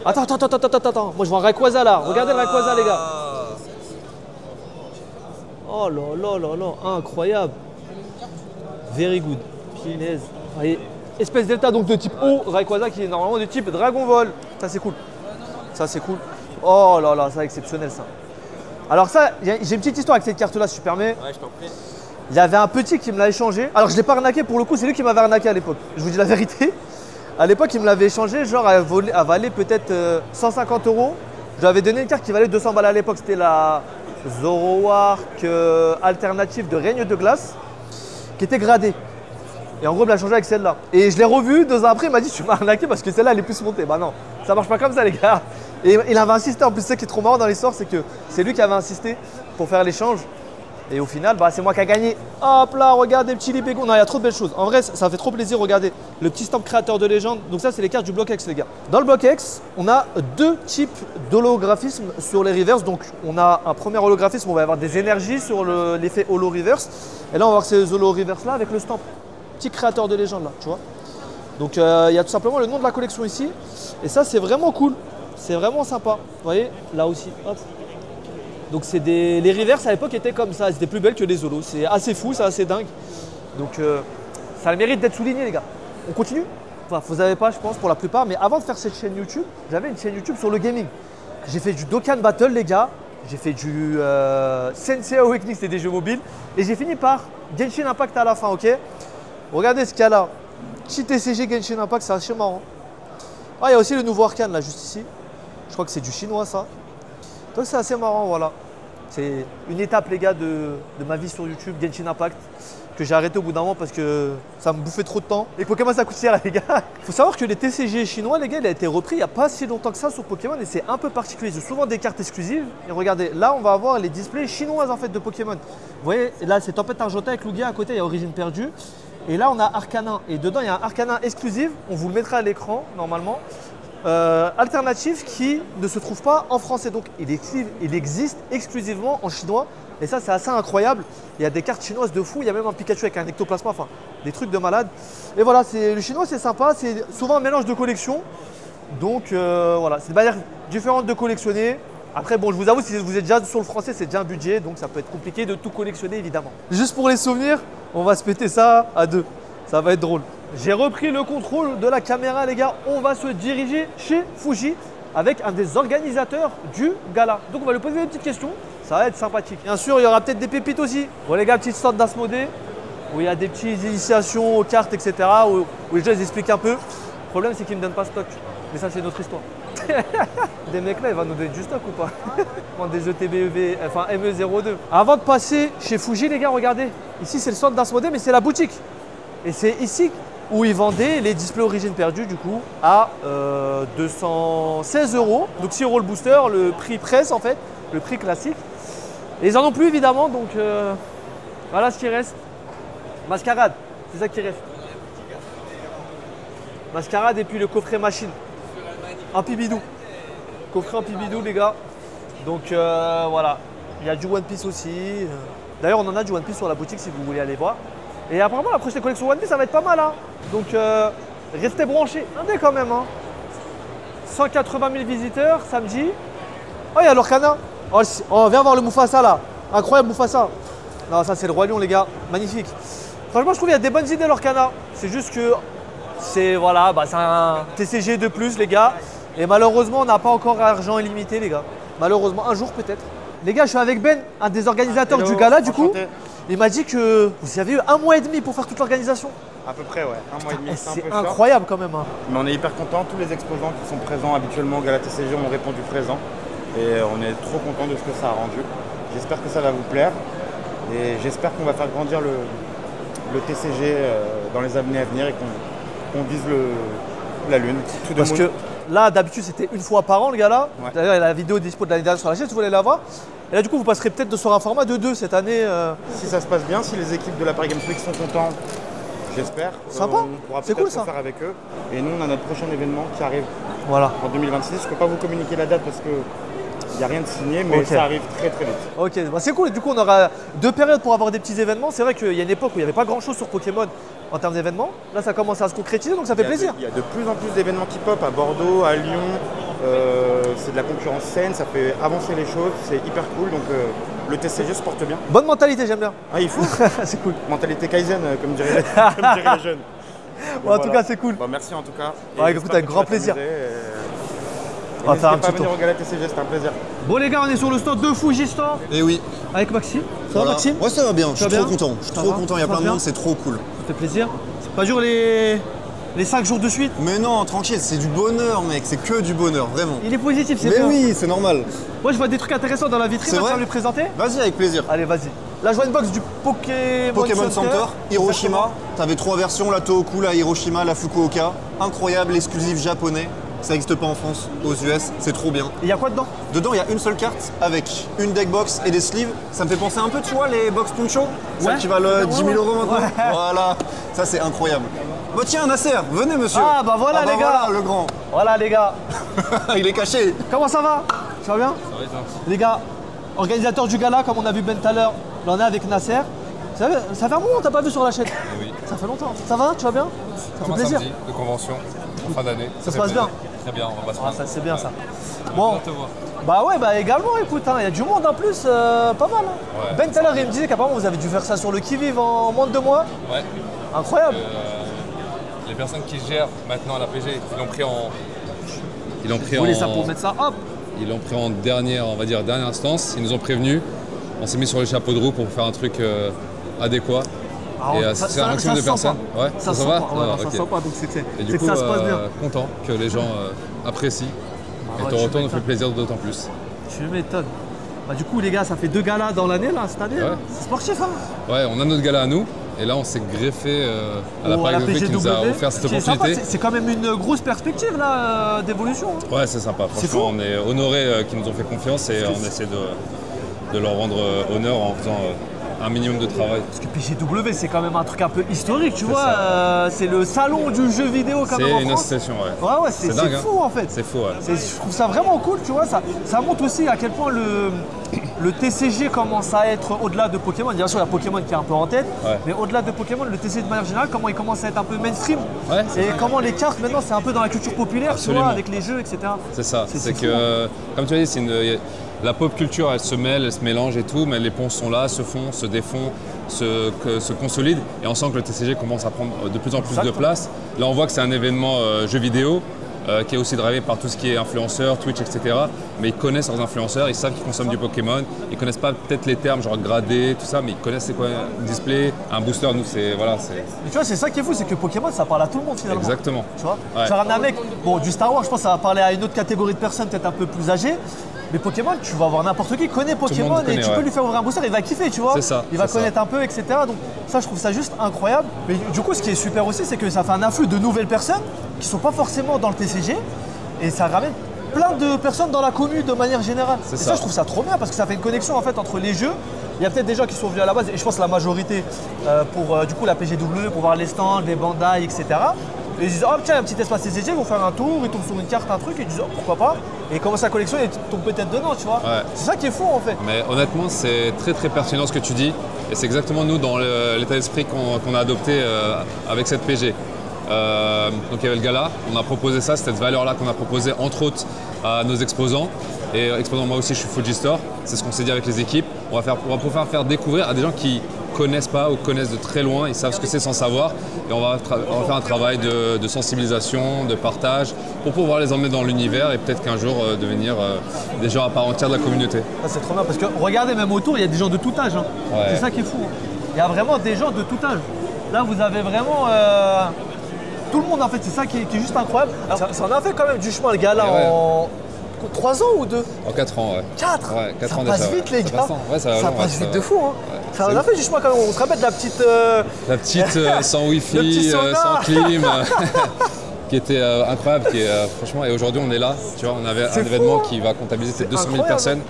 Attends. Moi je vois un Rayquaza là. Regardez le Rayquaza les gars. Oh là là là là, incroyable. Very good. Punaise. Allez. Espèce delta donc de type O, Rayquaza qui est normalement de type Dragon Ball. Ça c'est cool. Ça c'est cool. Oh là là, ça exceptionnel ça. Alors ça, j'ai une petite histoire avec cette carte là si tu permets. Ouais, je t'en prie. Il y avait un petit qui me l'a échangé. Alors je ne l'ai pas arnaqué pour le coup, c'est lui qui m'avait arnaqué à l'époque. Je vous dis la vérité. À l'époque, il me l'avait échangé, genre elle valait peut-être 150 €. Je lui avais donné une carte qui valait 200 balles à l'époque. C'était la Zoroark alternative de Règne de Glace qui était gradée. Et en gros, il me l'a changé avec celle-là. Et je l'ai revu 2 ans après, il m'a dit tu m'as arnaqué parce que celle-là elle est plus montée. Bah non, ça marche pas comme ça les gars. Et il avait insisté, en plus ce qui est trop marrant dans l'histoire, c'est que c'est lui qui avait insisté pour faire l'échange. Et au final, bah, c'est moi qui a gagné. Hop là, regardez, petit Libégon. Non, il y a trop de belles choses. En vrai, ça fait trop plaisir. Regardez, le petit stamp créateur de légende. Donc ça, c'est les cartes du bloc X, les gars. Dans le bloc X, on a 2 types d'holographismes sur les reverse. Donc on a un premier holographisme, on va avoir des énergies sur l'effet holo reverse. Et là, on va voir ces holo reverse là avec le stamp. Petit créateur de légende là, tu vois. Donc il y a tout simplement le nom de la collection ici. Et ça, c'est vraiment cool. C'est vraiment sympa. Vous voyez, là aussi, hop. Donc les reverse à l'époque étaient comme ça, elles étaient plus belles que les holos. C'est assez fou, c'est assez dingue. Donc ça a le mérite d'être souligné les gars. On continue? Enfin, vous savez pas je pense pour la plupart, mais avant de faire cette chaîne YouTube, j'avais une chaîne YouTube sur le gaming. J'ai fait du Dokkan Battle les gars, j'ai fait du Sensei Awakening, c'était des jeux mobiles. Et j'ai fini par Genshin Impact à la fin, ok? Regardez ce qu'il y a là. Petit TCG Genshin Impact, c'est assez marrant. Ah, il y a aussi le nouveau Arcane là, juste ici. Je crois que c'est du chinois ça. Donc c'est assez marrant, voilà. C'est une étape les gars de ma vie sur YouTube, Genshin Impact, que j'ai arrêté au bout d'un moment parce que ça me bouffait trop de temps. Et Pokémon ça coûte cher les gars. Il faut savoir que les TCG chinois les gars, il a été repris il n'y a pas si longtemps que ça sur Pokémon et c'est un peu particulier. J'ai souvent des cartes exclusives. Et regardez, là on va avoir les displays chinoises en fait de Pokémon. Vous voyez, là c'est Tempête Argentée avec Lugia, à côté il y a Origine Perdue. Et là on a Arcanin et dedans il y a un Arcanin exclusif, on vous le mettra à l'écran normalement. Alternatif qui ne se trouve pas en français, donc il existe exclusivement en chinois et ça c'est assez incroyable. Il y a des cartes chinoises de fou, il y a même un Pikachu avec un ectoplasma, enfin des trucs de malade. Et voilà, le chinois c'est sympa, c'est souvent un mélange de collections, donc voilà, c'est une manière différente de collectionner. Après bon, je vous avoue, si vous êtes déjà sur le français, c'est déjà un budget, donc ça peut être compliqué de tout collectionner évidemment. Juste pour les souvenirs, on va se péter ça à 2, ça va être drôle. J'ai repris le contrôle de la caméra les gars, on va se diriger chez Fuji avec un des organisateurs du gala. Donc on va lui poser des petites questions, ça va être sympathique. Bien sûr il y aura peut-être des pépites aussi. Bon les gars, petite stand d'Asmodée où il y a des petites initiations aux cartes etc. où les gens ils expliquent un peu. Le problème c'est qu'ils ne me donnent pas stock, mais ça c'est notre histoire. Des mecs là ils vont nous donner du stock ou pas? Des ETB, enfin ME02. Avant de passer chez Fuji les gars, regardez, ici c'est le stand d'Asmodée mais c'est la boutique. Et c'est ici où ils vendaient les displays Origine Perdue du coup à 216 €. Donc 6 € le booster, le prix presse en fait, le prix classique. Et ils en ont plus évidemment, donc Voilà ce qui reste. Mascarade, c'est ça qui reste. Mascarade et puis le coffret machine. Un pibidou. Coffret en pibidou les gars. Donc voilà. Il y a du One Piece aussi. D'ailleurs on en a du One Piece sur la boutique si vous voulez aller voir. Et apparemment la prochaine collection One Piece ça va être pas mal hein. Donc restez branchés. Indé quand même hein. 180 000 visiteurs samedi. Oh il y a l'Orcana. Oh viens voir le Mufasa là. Incroyable Mufasa. Non ça c'est le Roi Lion les gars. Magnifique. Franchement je trouve qu'il y a des bonnes idées l'Orcana. C'est juste que c'est voilà, c'est un TCG de plus les gars. Et malheureusement on n'a pas encore argent illimité les gars. Malheureusement un jour peut-être. Les gars je suis avec Ben, un des organisateurs du gala du coup. Il m'a dit que vous avez eu 1 mois et demi pour faire toute l'organisation. À peu près ouais, 1 mois et demi. C'est incroyable quand même hein. Mais on est hyper contents, tous les exposants qui sont présents habituellement au gala TCG ont répondu présent. Et on est trop contents de ce que ça a rendu. J'espère que ça va vous plaire. Et j'espère qu'on va faire grandir le TCG dans les années à venir et qu'on vise la lune. Parce que là, d'habitude, c'était une fois par an le gala. Ouais. D'ailleurs, il y a la vidéo dispo de l'année dernière sur la chaîne, si vous voulez la voir. Et là, du coup, vous passerez peut-être sur un format de 2 cette année. Si ça se passe bien, si les équipes de la Paris Games Week sont contents, j'espère. Sympa, on pourra c'est peut-être cool ça. faire avec eux. Et nous, on a notre prochain événement qui arrive Voilà. en 2026. Je ne peux pas vous communiquer la date parce que il n'y a rien de signé, mais ça arrive très très vite. Ok, c'est cool. Et du coup, on aura 2 périodes pour avoir des petits événements. C'est vrai qu'il y a une époque où il n'y avait pas grand-chose sur Pokémon en termes d'événements. Là, ça commence à se concrétiser, donc ça fait plaisir. Il y a de plus en plus d'événements qui pop à Bordeaux, à Lyon. C'est de la concurrence saine, ça fait avancer les choses, c'est hyper cool. Donc le TCG se porte bien. Bonne mentalité, j'aime bien. Ah, il faut. C'est cool. Mentalité Kaizen, comme diraient les jeunes. Bon, en tout cas, c'est cool. Merci en tout cas. Ouais, écoute, avec grand plaisir. On va faire un petit tour. Venir au gala TCG, c'était un plaisir. Bon les gars, on est sur le stand de Fujisan. Et oui. Avec Maxime. Ça va Maxime? Ouais, ça va bien, je suis trop content. Je suis trop content, il y a plein de bien. monde, c'est trop cool. Ça fait plaisir. C'est pas dur les 5 jours de suite? Mais non, tranquille, c'est du bonheur mec, c'est que du bonheur, vraiment. Il est positif, c'est bien. Mais oui, c'est normal. Moi je vois des trucs intéressants dans la vitrine, tu vas me les présenter? Vas-y, avec plaisir. Allez, vas-y. Là je vois une box du Pokémon Center, Hiroshima. T'avais 3 versions, la Tohoku, la Hiroshima, la Fukuoka. Incroyable, exclusif japonais. Ça n'existe pas en France, aux US, c'est trop bien. Il y a quoi dedans? Dedans, il y a une seule carte avec une deck box et des sleeves. Ça me fait penser un peu, tu vois, les box Puncho, celles qui valent 10 000 € maintenant. Ouais. Voilà, ça c'est incroyable. Bah tiens, Nasser, venez monsieur. Ah bah voilà les gars. Voilà le grand. Voilà les gars. Il est caché. Comment ça va? Ça va bien? Ça va bien. Les gars, organisateur du gala, comme on a vu Ben tout à l'heure, là on est avec Nasser. Ça fait un moment, t'as pas vu sur la chaîne? Oui. Ça fait longtemps. Ça va? Tu vas bien? Ça fait plaisir. Samedi de convention en fin d'année. Ça se passe bien? Très bien, on va pas se plaindre. Ça c'est bien ça. Bon. Te voir. Bah ouais, bah également, écoute, il y a du monde en plus, pas mal. Hein. Ouais, Ben tout à l'heure, il me disait qu'apparemment vous avez dû faire ça sur le qui-vive en moins de 2 mois. Ouais. Incroyable. Les personnes qui gèrent maintenant la PG, ils l'ont pris en. Vous voulez ça pour mettre ça, hop. Ils l'ont pris en dernière, on va dire, dernière instance. Ils nous ont prévenus. On s'est mis sur les chapeaux de roue pour faire un truc adéquat. Et c'est un maximum de personnes. Ouais, ça va. Ça sent pas, donc c'est du coup, que ça se passe bien. Content que les gens apprécient. Et ton retour nous fait plaisir d'autant plus. Tu m'étonnes. Bah, du coup, les gars, ça fait 2 galas dans l'année là, cette année. Ouais. C'est sportif, hein? Ouais, on a notre gala à nous. Et là, on s'est greffé à la Paris Games Week qui nous a offert cette opportunité. C'est quand même une grosse perspective là d'évolution. Hein. Ouais, c'est sympa. Franchement, on est honorés qu'ils nous ont fait confiance et on essaie de leur rendre honneur en faisant un minimum de travail. Parce que PGW, c'est quand même un truc un peu historique, tu vois. C'est le salon du jeu vidéo quand même en France. C'est une association, ouais. Ouais, c'est dingue, fou en fait. C'est fou, ouais. Je trouve ça vraiment cool, tu vois. Ça montre aussi à quel point le TCG commence à être au-delà de Pokémon. Bien sûr, il y a Pokémon qui est un peu en tête, mais au-delà de Pokémon, le TCG de manière générale, comment il commence à être un peu mainstream. Ouais, et comment les cartes maintenant, c'est un peu dans la culture populaire, tu vois, avec les jeux, etc. C'est ça. C'est que, comme tu as dit, la pop culture, elle se mêle, elle se mélange et tout, mais les ponts sont là, se font, se défont, se consolident. Et on sent que le TCG commence à prendre de plus en plus de place. Là, on voit que c'est un événement jeu vidéo. Qui est aussi drivé par tout ce qui est influenceurs, Twitch, etc. Mais ils connaissent leurs influenceurs, ils savent qu'ils consomment du Pokémon. Ils connaissent pas peut-être les termes genre gradé, tout ça, mais ils connaissent c'est quoi un display, un booster. Nous, c'est voilà, c'est. Mais tu vois, c'est ça qui est fou, c'est que Pokémon, ça parle à tout le monde finalement. Exactement. Tu vois, tu vas ramener un mec, bon, du Star Wars, je pense que ça va parler à une autre catégorie de personnes, peut-être un peu plus âgées. Mais Pokémon, tu vas avoir n'importe qui connaît Pokémon et tu peux lui faire ouvrir un booster, il va kiffer, tu vois. C'est ça. Il va connaître un peu, etc. Donc ça, je trouve ça juste incroyable. Mais du coup, ce qui est super aussi, c'est que ça fait un afflux de nouvelles personnes qui sont pas forcément dans le TCG. Et ça ramène plein de personnes dans la commune de manière générale. C'est Et ça. je trouve ça trop bien parce que ça fait une connexion en fait entre les jeux. Il y a peut-être des gens qui sont venus à la base, et je pense la majorité pour du coup la PGW, pour voir les stands, les Bandai, etc. Et ils disent oh tiens, il y a un petit espace TCG, ils vont faire un tour, ils tombent sur une carte, un truc, et ils disent oh, pourquoi pas. Et ils commencent à collectionner, ils tombent peut-être dedans, tu vois. Ouais. C'est ça qui est fou en fait. Mais honnêtement, c'est très très pertinent ce que tu dis. Et c'est exactement nous dans l'état d'esprit qu'on a adopté avec cette PG. Donc il y avait le gala, on a proposé ça, cette valeur-là qu'on a proposé entre autres à nos exposants. Et exposant, moi aussi je suis Fuji Store, c'est ce qu'on s'est dit avec les équipes. On va pouvoir faire découvrir à des gens qui connaissent pas ou connaissent de très loin, ils savent ce que c'est sans savoir. Et on va faire un travail de sensibilisation, de partage pour pouvoir les emmener dans l'univers et peut-être qu'un jour devenir des gens à part entière de la communauté. Ah, c'est trop bien parce que regardez même autour, il y a des gens de tout âge. Hein. Ouais. C'est ça qui est fou. Hein. Il y a vraiment des gens de tout âge. Là vous avez vraiment tout le monde en fait, c'est ça qui est juste incroyable. Alors, ça en a fait quand même du chemin le gars là Ouais. en 3 ans ou 2 En 4 ans, ouais. 4 Ouais, 4 ça ans passe déjà, vite ouais. les Ça gars. passe, ouais, ça va long, passe ouais, vite de fou. Hein. Ouais. Ça en a fait du chemin quand même. On se rappelle de la petite. La petite sans Le wifi, petit sauna. sans clim, qui était incroyable. Franchement, et aujourd'hui on est là. Tu vois, on avait C'est un événement fou, hein. qui va comptabiliser C'est 200 000 incroyable. personnes,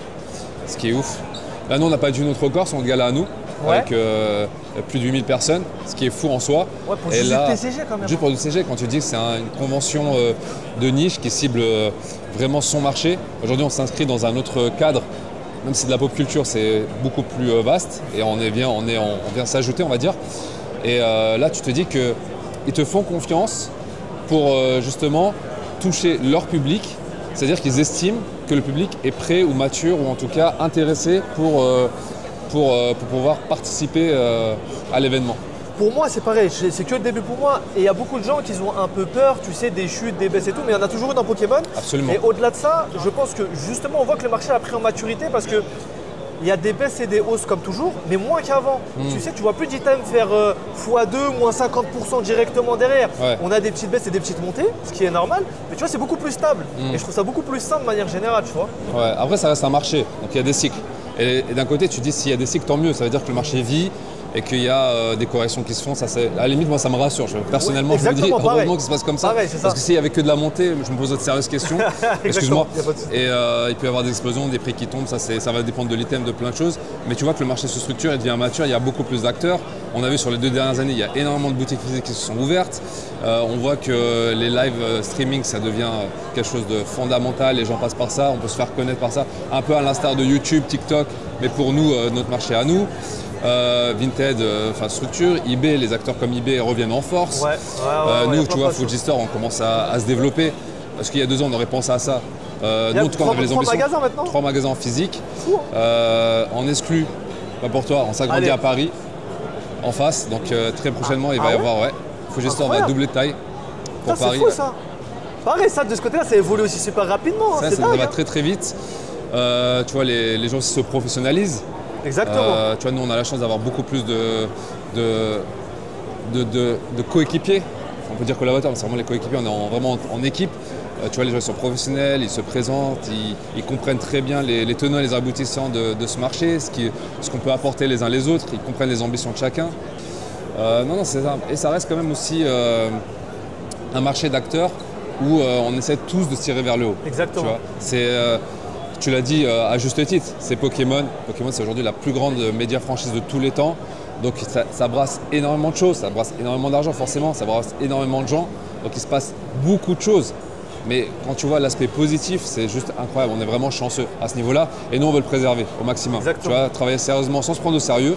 ce qui est ouf. Là, nous, on n'a pas du notre record, c'est notre gala à nous, Ouais. avec plus de 8000 personnes, ce qui est fou en soi. Ouais, pour Et juste là, du TCG quand même. juste pour du TCG, quand tu dis que c'est une convention de niche qui cible vraiment son marché, aujourd'hui on s'inscrit dans un autre cadre, même si c'est de la pop culture, c'est beaucoup plus vaste et on vient s'ajouter, on va dire. Et là, tu te dis qu'ils te font confiance pour justement toucher leur public, c'est-à-dire qu'ils estiment que le public est prêt ou mature ou en tout cas intéressé pour pouvoir participer à l'événement. Pour moi, c'est pareil, c'est que le début pour moi. Et il y a beaucoup de gens qui ont un peu peur, tu sais, des chutes, des baisses et tout, mais il y en a toujours eu dans Pokémon. Absolument. Et au-delà de ça, je pense que justement, on voit que le marché a pris en maturité parce que il y a des baisses et des hausses comme toujours, mais moins qu'avant. Tu sais, tu vois plus d'items faire x2, moins 50% directement derrière. Ouais. On a des petites baisses et des petites montées, ce qui est normal, mais tu vois, c'est beaucoup plus stable. Et je trouve ça beaucoup plus sain de manière générale, tu vois. Ouais, après, ça reste un marché, donc il y a des cycles. Et d'un côté, tu dis s'il y a des cycles, tant mieux, ça veut dire que le marché vit et qu'il y a des corrections qui se font. Ça, à la limite, moi, ça me rassure. Personnellement, je me dis, exactement, pareil. heureusement que ça se passe comme ça. Pareil, c'est ça. Parce que s'il n'y avait que de la montée, je me pose de sérieuses questions. Excuse-moi. y a pas de souci. Et il peut y avoir des explosions, des prix qui tombent, ça va dépendre de l'item, de plein de choses. Mais tu vois que le marché se structure, il devient mature, il y a beaucoup plus d'acteurs. On a vu sur les 2 dernières années, il y a énormément de boutiques physiques qui se sont ouvertes. On voit que les live streaming, ça devient quelque chose de fondamental. Les gens passent par ça, on peut se faire connaître par ça. Un peu à l'instar de YouTube, TikTok, mais pour nous, notre marché à nous. Vinted, structure, eBay, les acteurs comme eBay reviennent en force. Ouais, Nous, tu vois, Fuji Store, on commence à se développer. Parce qu'il y a 2 ans, on aurait pensé à ça. Nous, en tout cas, on avait les 3 ambitions. magasins maintenant 3 magasins en physique. Fou, En exclu, pas pour toi, on s'agrandit Allez. à Paris, en face. Donc très prochainement, il va y avoir, Fuji Store va Incroyable. doubler de taille pour Ça, Paris. c'est fou ça. Pareil, ça, de ce côté-là, ça évolue aussi super rapidement. hein, Ça c'est dingue. va hein. très très vite. Tu vois, les gens se professionnalisent. Exactement. Tu vois, nous, on a la chance d'avoir beaucoup plus de coéquipiers. On peut dire collaborateurs, mais c'est vraiment les coéquipiers, on est vraiment en équipe. Tu vois, les gens sont professionnels, ils se présentent, ils comprennent très bien les tenants et les aboutissants de ce marché, ce qu'on peut apporter les uns les autres, ils comprennent les ambitions de chacun. Non, c'est ça. Et ça reste quand même aussi un marché d'acteurs où on essaie tous de se tirer vers le haut. Exactement. Tu vois, tu l'as dit à juste titre, c'est Pokémon. Pokémon, c'est aujourd'hui la plus grande média franchise de tous les temps. Donc ça brasse énormément de choses, ça brasse énormément d'argent forcément, ça brasse énormément de gens. Donc il se passe beaucoup de choses. Mais quand tu vois l'aspect positif, c'est juste incroyable. On est vraiment chanceux à ce niveau-là. Et nous, on veut le préserver au maximum. Exactement. Tu vois, travailler sérieusement sans se prendre au sérieux,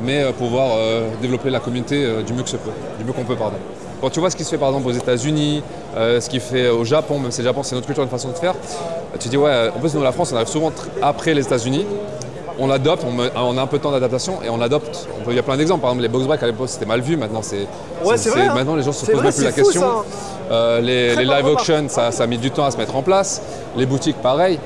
mais pouvoir développer la communauté du mieux que se peut, du mieux qu'on peut, pardon. Quand tu vois ce qui se fait par exemple aux États-Unis, ce qui fait au Japon, même si le Japon c'est notre culture, une façon de faire, tu dis ouais, en plus nous la France on arrive souvent après les États-Unis, on adopte, on a un peu de temps d'adaptation et on adopte. Il y a plein d'exemples, par exemple les box breaks à l'époque c'était mal vu, maintenant c'est vrai, hein. maintenant les gens se C'est posent vrai, même plus la c'est fou, question. Les Très bonne live remarque. auctions ça a mis du temps à se mettre en place, les boutiques pareil.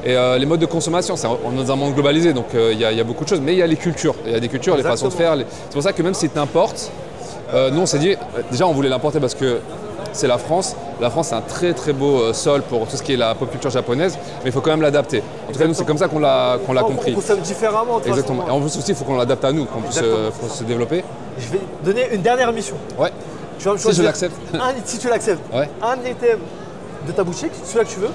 Et les modes de consommation, on est dans un monde globalisé, donc il y a beaucoup de choses, mais il y a les cultures, il y a des cultures, les façons de faire. C'est pour ça que même si tu importes, nous on s'est dit, déjà on voulait l'importer parce que c'est la France. La France c'est un très très beau sol pour tout ce qui est la pop culture japonaise, mais il faut quand même l'adapter. En tout cas nous c'est comme ça qu'on l'a compris. On consomme différemment. de toute Exactement. façon. Et en plus aussi il faut qu'on l'adapte à nous, qu'on puisse se développer. Je vais donner une dernière mission. Ouais. Tu vas me Si choisir je l'accepte. Si tu l'acceptes, Ouais. un item de ta boutique, celui-là que tu veux,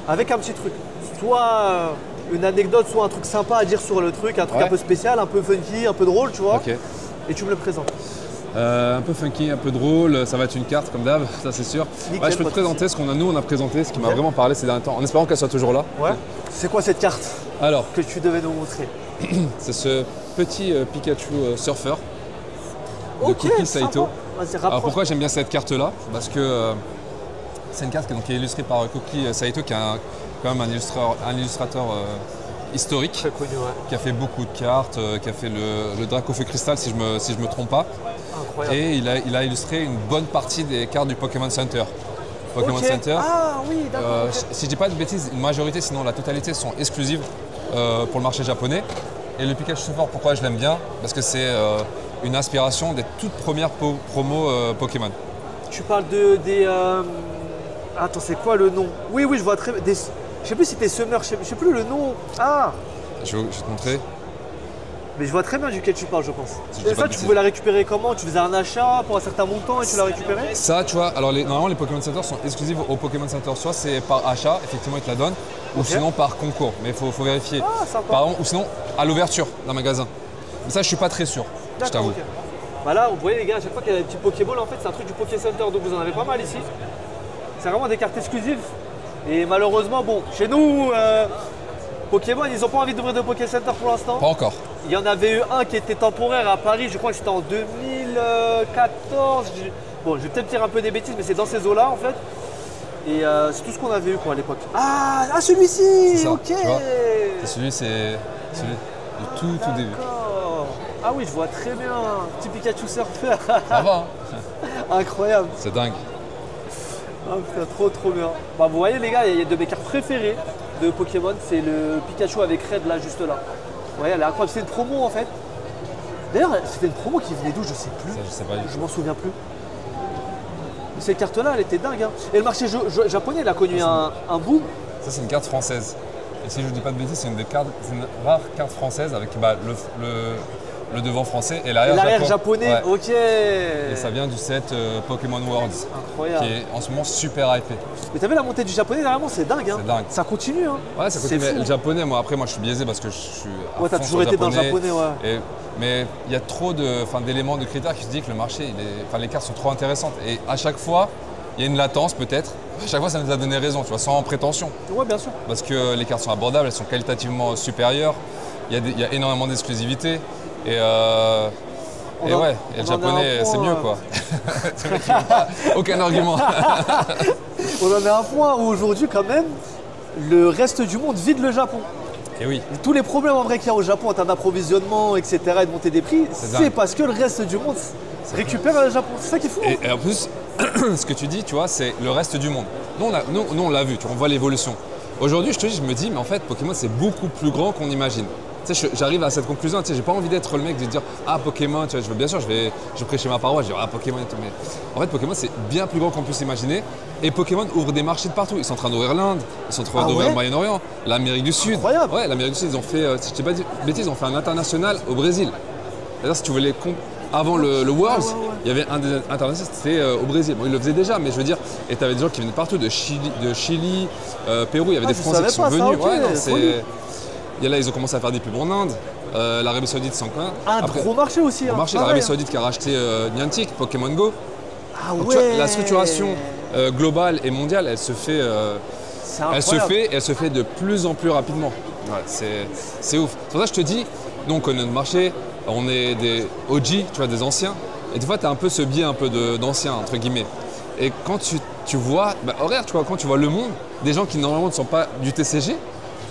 avec un petit truc. Soit une anecdote, soit un truc sympa à dire sur le truc, un truc un peu spécial, un peu funky, un peu drôle, tu vois. Ok. Et tu me le présentes. Un peu funky, un peu drôle, ça va être une carte comme d'hab, ça c'est sûr. Nickel, Je peux te pas de présenter ce qu'on a, nous on a présenté, ce qui m'a Ok. vraiment parlé ces derniers temps, en espérant qu'elle soit toujours là. Ouais. C'est quoi cette carte Alors, que tu devais nous montrer? c'est ce petit Pikachu surfeur de Ok, Koki sympa. Saito. Vas-y, Alors rapproche. pourquoi j'aime bien cette carte-là? Parce que c'est une carte qui est illustrée par Koki Saito, qui est quand même un illustrateur historique, Très connu, ouais. qui a fait beaucoup de cartes, qui a fait le Draco Feu Cristal si je me trompe pas. Incroyable. Et il a illustré une bonne partie des cartes du Pokémon Center. Pokémon Ok. Center. Ah oui, d'accord. ok. Si je dis pas de bêtises, une majorité, sinon la totalité, sont exclusives pour le marché japonais. Et le Pikachu Surfer, pourquoi je l'aime bien? Parce que c'est une inspiration des toutes premières promos Pokémon. Tu parles des. Attends, c'est quoi le nom? Oui, je vois très bien. Je sais plus si c'était Summer, je sais plus le nom. Ah, Je vais te montrer. mais je vois très bien duquel tu parles, je pense. Si je dis Et pas ça, de tu bêtises. pouvais la récupérer comment? Tu faisais un achat pour un certain montant et tu l'as récupéré? Ça, tu vois, alors normalement les Pokémon Center sont exclusifs au Pokémon Center. Soit c'est par achat, effectivement ils te la donnent, ou Ok. sinon par concours. Mais il faut vérifier. Ah, sympa. Par exemple, ou sinon à l'ouverture d'un magasin. Mais ça, je suis pas très sûr, je D'accord, t'avoue. ok. Bah là, vous voyez les gars, à chaque fois qu'il y a des petits Pokéballs, en fait, c'est un truc du Poké Center, donc vous en avez pas mal ici. C'est vraiment des cartes exclusives. Et malheureusement, bon, chez nous, Pokémon, ils n'ont pas envie d'ouvrir de Poké Center pour l'instant. Pas encore. Il y en avait eu un qui était temporaire à Paris, je crois que c'était en 2014. Bon, je vais peut-être dire un peu des bêtises, mais c'est dans ces eaux-là en fait. Et c'est tout ce qu'on avait eu quoi à l'époque. Ah, celui-ci. C'est ça, Ok. tu vois. C'est celui du tout début. D'accord. Ah oui, je vois très bien. Petit Pikachu surfer. Ça va, hein. Incroyable. C'est dingue. Ah putain, trop bien. Bah, vous voyez les gars, il y a de mes cartes préférées de Pokémon, c'est le Pikachu avec Red là, juste là. Vous voyez, elle est incroyable. C'était une promo en fait. D'ailleurs, c'était une promo qui venait d'où, je sais plus. Ça, je sais pas du Je tout. m'en souviens plus. Mais cette carte-là, elle était dingue. Hein. Et le marché japonais, il a connu un boom. Ça, c'est une carte française. Et si je ne dis pas de bêtises, c'est une rare carte française avec le devant français et Et l'arrière japonais, Ouais. ok. Et ça vient du set Pokémon Worlds, Incroyable. qui est en ce moment super hypé. Mais t'as vu la montée du japonais dernièrement, c'est dingue. Hein. C'est dingue. Ça continue. Hein. Ouais, ça C'est continue. Mais fou. le japonais, moi, après, moi, je suis biaisé parce que je suis. à Ouais, t'as fond toujours sur été dans le japonais, ouais. Mais il y a trop d'éléments, de critères qui se disent que le marché, les cartes sont trop intéressantes. Et à chaque fois, il y a une latence peut-être. À chaque fois, ça nous a donné raison, tu vois, sans prétention. Ouais, bien sûr. Parce que les cartes sont abordables, elles sont qualitativement supérieures. Il y a énormément d'exclusivité. Et On le en a japonais, un c'est point, mieux quoi. Ce mec, il veut pas- Aucun argument. On en est à un point où aujourd'hui, quand même, le reste du monde vide le Japon. Et oui, Et tous les problèmes en vrai qu'il y a au Japon en termes d'approvisionnement, etc., et de montée des prix, c'est dingue. parce que le reste du monde récupère le Japon. C'est ça qui est fou. hein. et en plus, ce que tu dis, tu vois, c'est le reste du monde. Nous, on l'a vu, tu vois, on voit l'évolution. Aujourd'hui, je me dis, mais en fait, Pokémon, c'est beaucoup plus grand qu'on imagine. Tu sais, j'arrive à cette conclusion, tu sais, j'ai pas envie d'être le mec de dire ah Pokémon, tu vois, bien sûr, je prêcher ma parole, je dis ah Pokémon et tout, mais en fait Pokémon c'est bien plus grand qu'on puisse imaginer. Et Pokémon ouvre des marchés de partout. Ils sont en train d'ouvrir l'Inde, ils sont en train Ah d'ouvrir ouais le Moyen-Orient, l'Amérique du Sud. Incroyable. Ouais, l'Amérique du Sud, ils ont fait, si je t'ai pas dit bêtises, ils ont fait un international au Brésil. C'est-à-dire si tu voulais avant le Worlds, il y avait un des internationaux, c'était au Brésil. Bon, ils le faisaient déjà, mais je veux dire, et tu avais des gens qui venaient de partout, de Chili, Pérou, il y avait des je Français savais qui sont pas ça, venus. ok, Ouais, non, folie. et là, ils ont commencé à faire des pubs en Inde. L'Arabie Saoudite, c'est encore Un gros marché aussi. au hein, marché, pareil, l'Arabie hein. Saoudite qui a racheté Niantic, Pokémon Go. Ah Donc, tu vois, ouais. la structuration globale et mondiale, elle se fait, C'est incroyable. elle se fait de plus en plus rapidement. Ouais, c'est ouf. C'est pour ça que je te dis, nous on connaît notre marché, on est des OG, tu vois, des anciens. Et des fois, tu as un peu ce biais un peu d'anciens, entre guillemets. Et quand tu vois, regarde, tu vois, quand tu vois le monde, des gens qui normalement ne sont pas du TCG,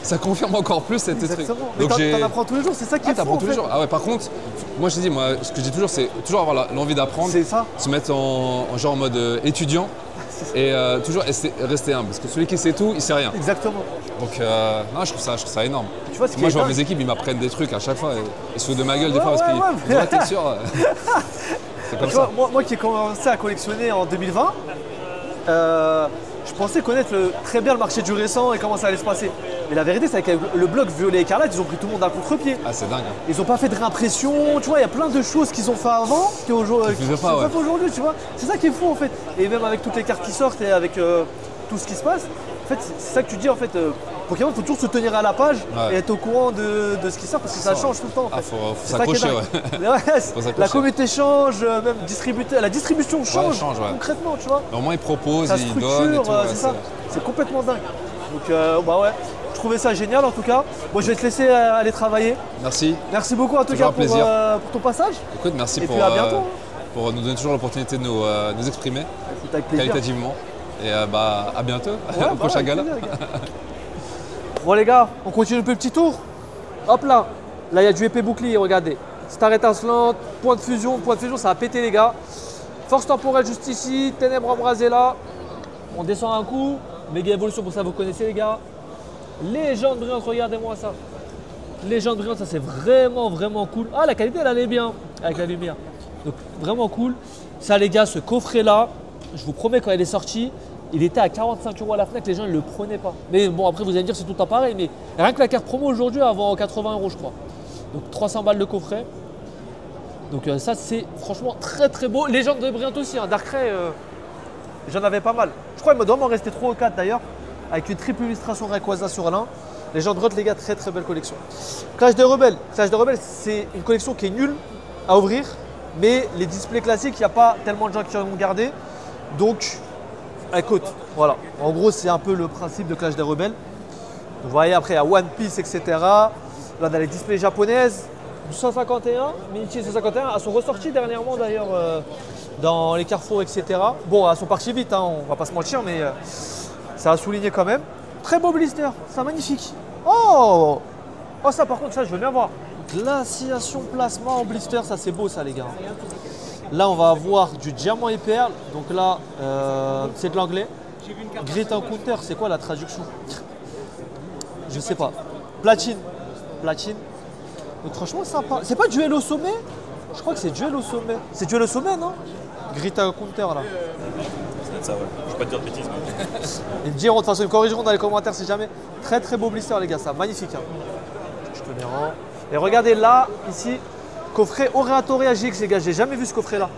ça confirme encore plus cette truc. Exactement. Mais t'en apprends tous les jours, c'est ça qui est fou. t'apprends en tous fait. les jours. Ah ouais, par contre, moi je te dis, moi, ce que je dis toujours, c'est toujours avoir l'envie d'apprendre, C'est ça. se mettre en mode étudiant et toujours rester humble. Parce que celui qui sait tout, il sait rien. Exactement. Donc, non, je trouve ça énorme. Tu vois ce qui Moi, est je vois dingue. mes équipes, ils m'apprennent des trucs à chaque fois. Ils se foutent de ma gueule des Ouais, fois parce ouais, qu'ils ouais. disent, t'es sûr C'est comme Tu vois, ça. moi qui ai commencé à collectionner en 2020, je pensais connaître très bien le marché du récent et comment ça allait se passer. Mais la vérité, c'est qu'avec le bloc Violet Écarlate, ils ont pris tout le monde à contre-pied. Ah, c'est dingue. Hein. Ils n'ont pas fait de réimpression, tu vois, il y a plein de choses qu'ils ont fait avant qui aujourd'hui Qu'ils faisaient sont pas, ouais. pas fait aujourd'hui, tu vois. C'est ça qui est fou en fait. Et même avec toutes les cartes qui sortent et avec tout ce qui se passe, en fait, c'est ça que tu dis en fait. Pokémon, il faut toujours se tenir à la page Ouais. et être au courant de ce qui sort parce que ça change tout le temps. En fait. Ah, faut C'est ça qui est s'accrocher, dingue. ouais. Ouais, Faut s'accrocher. la communauté change, même la distribution change, change, ouais. concrètement, tu vois. Mais au moins, ils proposent, Ça ils structure, donnent et tout. ouais, c'est ça. C'est complètement dingue. Donc, bah ouais, je trouvais ça génial en tout cas. Bon, je vais te laisser aller travailler. Merci. Merci beaucoup en tout Toujours cas un plaisir. pour ton passage. Écoute, merci Et pour, puis à bientôt. pour nous donner toujours l'opportunité de nous exprimer Écoute, avec plaisir. qualitativement. Et bah, à bientôt, Ouais, au prochain avec gala. plaisir, les gars. Bon les gars, on continue un peu le petit tour. Hop là, là il y a du épée bouclier, regardez. Star étincelante, point de fusion, ça a pété les gars. Force temporelle juste ici, ténèbres embrasées là. On descend un coup, méga évolution pour ça vous connaissez les gars. Légende brillante, regardez-moi ça. Légende brillante, ça c'est vraiment cool. Ah la qualité elle est bien avec la lumière. Donc vraiment cool. Ça les gars, ce coffret là, je vous promets quand il est sorti, il était à 45 € à la Fnac, les gens ne le prenaient pas. Mais bon, après vous allez me dire c'est tout le temps pareil, mais rien que la carte promo aujourd'hui, elle vend 80 € je crois. Donc 300 balles de coffret. Donc ça c'est franchement très beau. Légende de brillante aussi, hein. Darkrai, j'en avais pas mal. Je crois qu'il doit m'en rester 3 ou 4 d'ailleurs, avec une triple illustration Rayquaza sur l'un. Légende brillante les gars, très belle collection. Clash des Rebelles. Clash des Rebelles c'est une collection qui est nulle à ouvrir, mais les displays classiques, il n'y a pas tellement de gens qui en ont gardé. Donc écoute, voilà. En gros, c'est un peu le principe de Clash des Rebelles. Vous voyez, après, il y a One Piece, etc. Là, on a les displays japonaises. Du 151, Minichi 151. Elles sont ressorties dernièrement, d'ailleurs, dans les carrefours, etc. Bon, elles sont parties vite, hein, on va pas se mentir, mais ça a souligné quand même. Très beau blister, c'est magnifique. Oh, ça, par contre, ça, je veux bien voir. Glaciation plasma en blister, ça, c'est beau, ça, les gars. Là, on va avoir du diamant et perle. Donc là, c'est de l'anglais. Grit Encounter, c'est quoi la traduction? Je sais pas. Platine. Donc franchement, sympa. C'est pas duel au sommet? Je crois que c'est duel au sommet. C'est duel au sommet, non? Grit Encounter, là. C'est ça, ouais. Je vais pas te dire de bêtises. Ils me diront, de toute façon, ils me corrigeront dans les commentaires si jamais. Très beau blister, les gars, ça. Magnifique. Hein. Je te mets en. Et regardez là, ici. Coffret Oratoria GX les gars, j'ai jamais vu ce coffret là.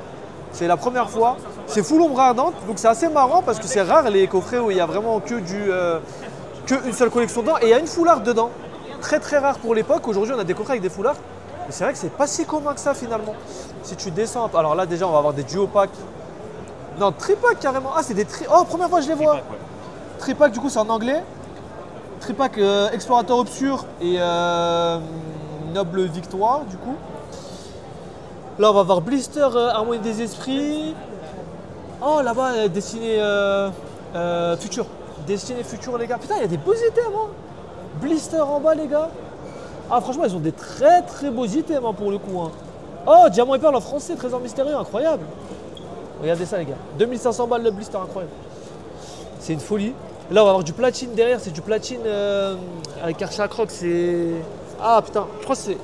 C'est la première fois. C'est full ombre ardente, donc c'est assez marrant parce que c'est rare les coffrets où il y a vraiment que une seule collection dedans et il y a une full art dedans. Très rare pour l'époque. Aujourd'hui on a des coffrets avec des full art. Mais c'est vrai que c'est pas si commun que ça finalement. Si tu descends, alors là déjà on va avoir des duo packs. Non, tripack carrément. Ah c'est des Oh première fois je les vois. Tripack du coup c'est en anglais. Tripack Explorateur Obscur et Noble Victoire du coup. Là, on va voir Blister Harmonie des Esprits. Oh, là-bas, Destinée Future. Destinée Future, les gars. Putain, il y a des beaux items, hein. Blister en bas, les gars. Ah, franchement, ils ont des très beaux items, hein, pour le coup. Hein. Oh, Diamant et Perle en français, Trésor Mystérieux, incroyable. Regardez ça, les gars. 2500 balles le blister, incroyable. C'est une folie. Là, on va avoir du platine derrière. C'est du platine avec Archacroc. C'est. Ah, putain, je crois que c'est.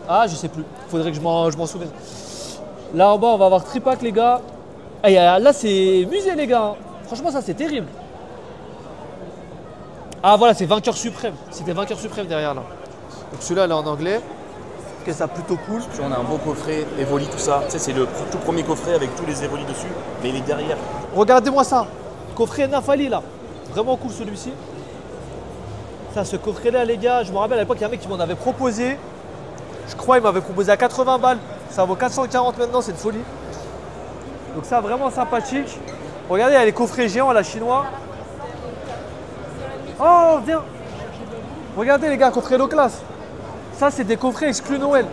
Ah, je sais plus. Faudrait que je m'en souvienne. Là en bas, on va avoir tripack, les gars. Ah, là, c'est musée, les gars. Franchement, ça, c'est terrible. Ah, voilà, c'est Vainqueur Suprême. C'était Vainqueur Suprême derrière, là. Donc celui-là, là, en anglais. Ok, ça, plutôt cool. On a un beau coffret, Evoli, tout ça. Tu sais, c'est le tout premier coffret avec tous les Evoli dessus, mais il est derrière. Regardez-moi ça. Coffret Nafali, là. Vraiment cool, celui-ci. Ça, ce coffret-là, les gars, je me rappelle à l'époque, il y a un mec qui m'en avait proposé. Je crois qu'il m'avait proposé à 80 balles. Ça vaut 440 maintenant, c'est une folie. Donc ça, vraiment sympathique. Regardez, il y a les coffrets géants, la chinois. Oh, viens. Regardez les gars, coffret low class. Ça, c'est des coffrets exclus Noël.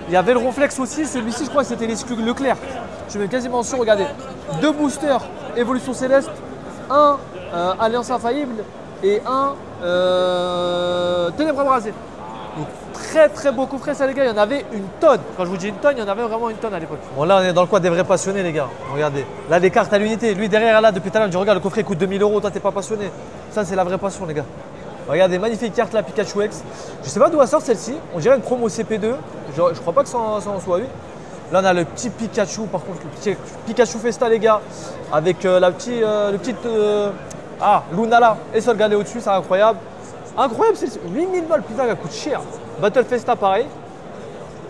Il y avait le Ronflex aussi. Celui-ci, je crois que c'était l'exclu Leclerc. Je mets quasiment sûr, regardez. 2 boosters Évolution Céleste. Un Alliance Infaillible. Et un Ténèbres Embrasées. Donc, très beau coffret ça les gars, il y en avait une tonne. Quand je vous dis une tonne, il y en avait vraiment une tonne à l'époque. Bon là on est dans le coin des vrais passionnés les gars. Regardez, là les cartes à l'unité. Lui derrière là depuis tout à l'heure, il me dit regarde le coffret coûte 2000 €, toi t'es pas passionné. Ça c'est la vraie passion les gars. Regardez, magnifique carte là, Pikachu X. Je sais pas d'où elle sort celle-ci, on dirait une promo CP2. Je crois pas que ça en soit une. Là on a le petit Pikachu par contre, le petit Pikachu Festa les gars. Avec le petit Lunala et Solgaleo au-dessus, c'est incroyable. Incroyable, c'est 8000 balles, putain, ça coûte cher. Battle Festa, pareil.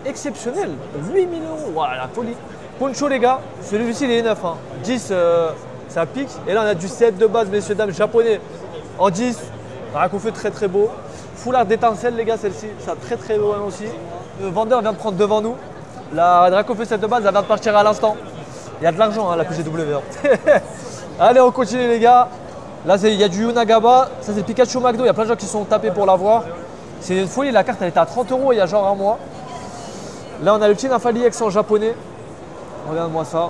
Exceptionnel, 8000 €, voilà, la folie. Poncho, les gars, celui-ci, il est neuf. Hein. 10, ça pique. Et là, on a du set de base, messieurs, dames, japonais en 10. Dracofeu très très beau. Foulard d'étincelle, les gars, celle-ci, ça très très loin aussi. Le vendeur vient de prendre devant nous. La Dracofeu set de base, elle vient de partir à l'instant. Il y a de l'argent, hein, la PGW. Allez, on continue, les gars. Là, il y a du Yunagaba. Ça, c'est le Pikachu McDo. Il y a plein de gens qui sont tapés pour l'avoir. C'est une folie. La carte, elle était à 30 € il y a genre un mois. Là, on a le petit Nafali X en japonais. Regarde-moi ça.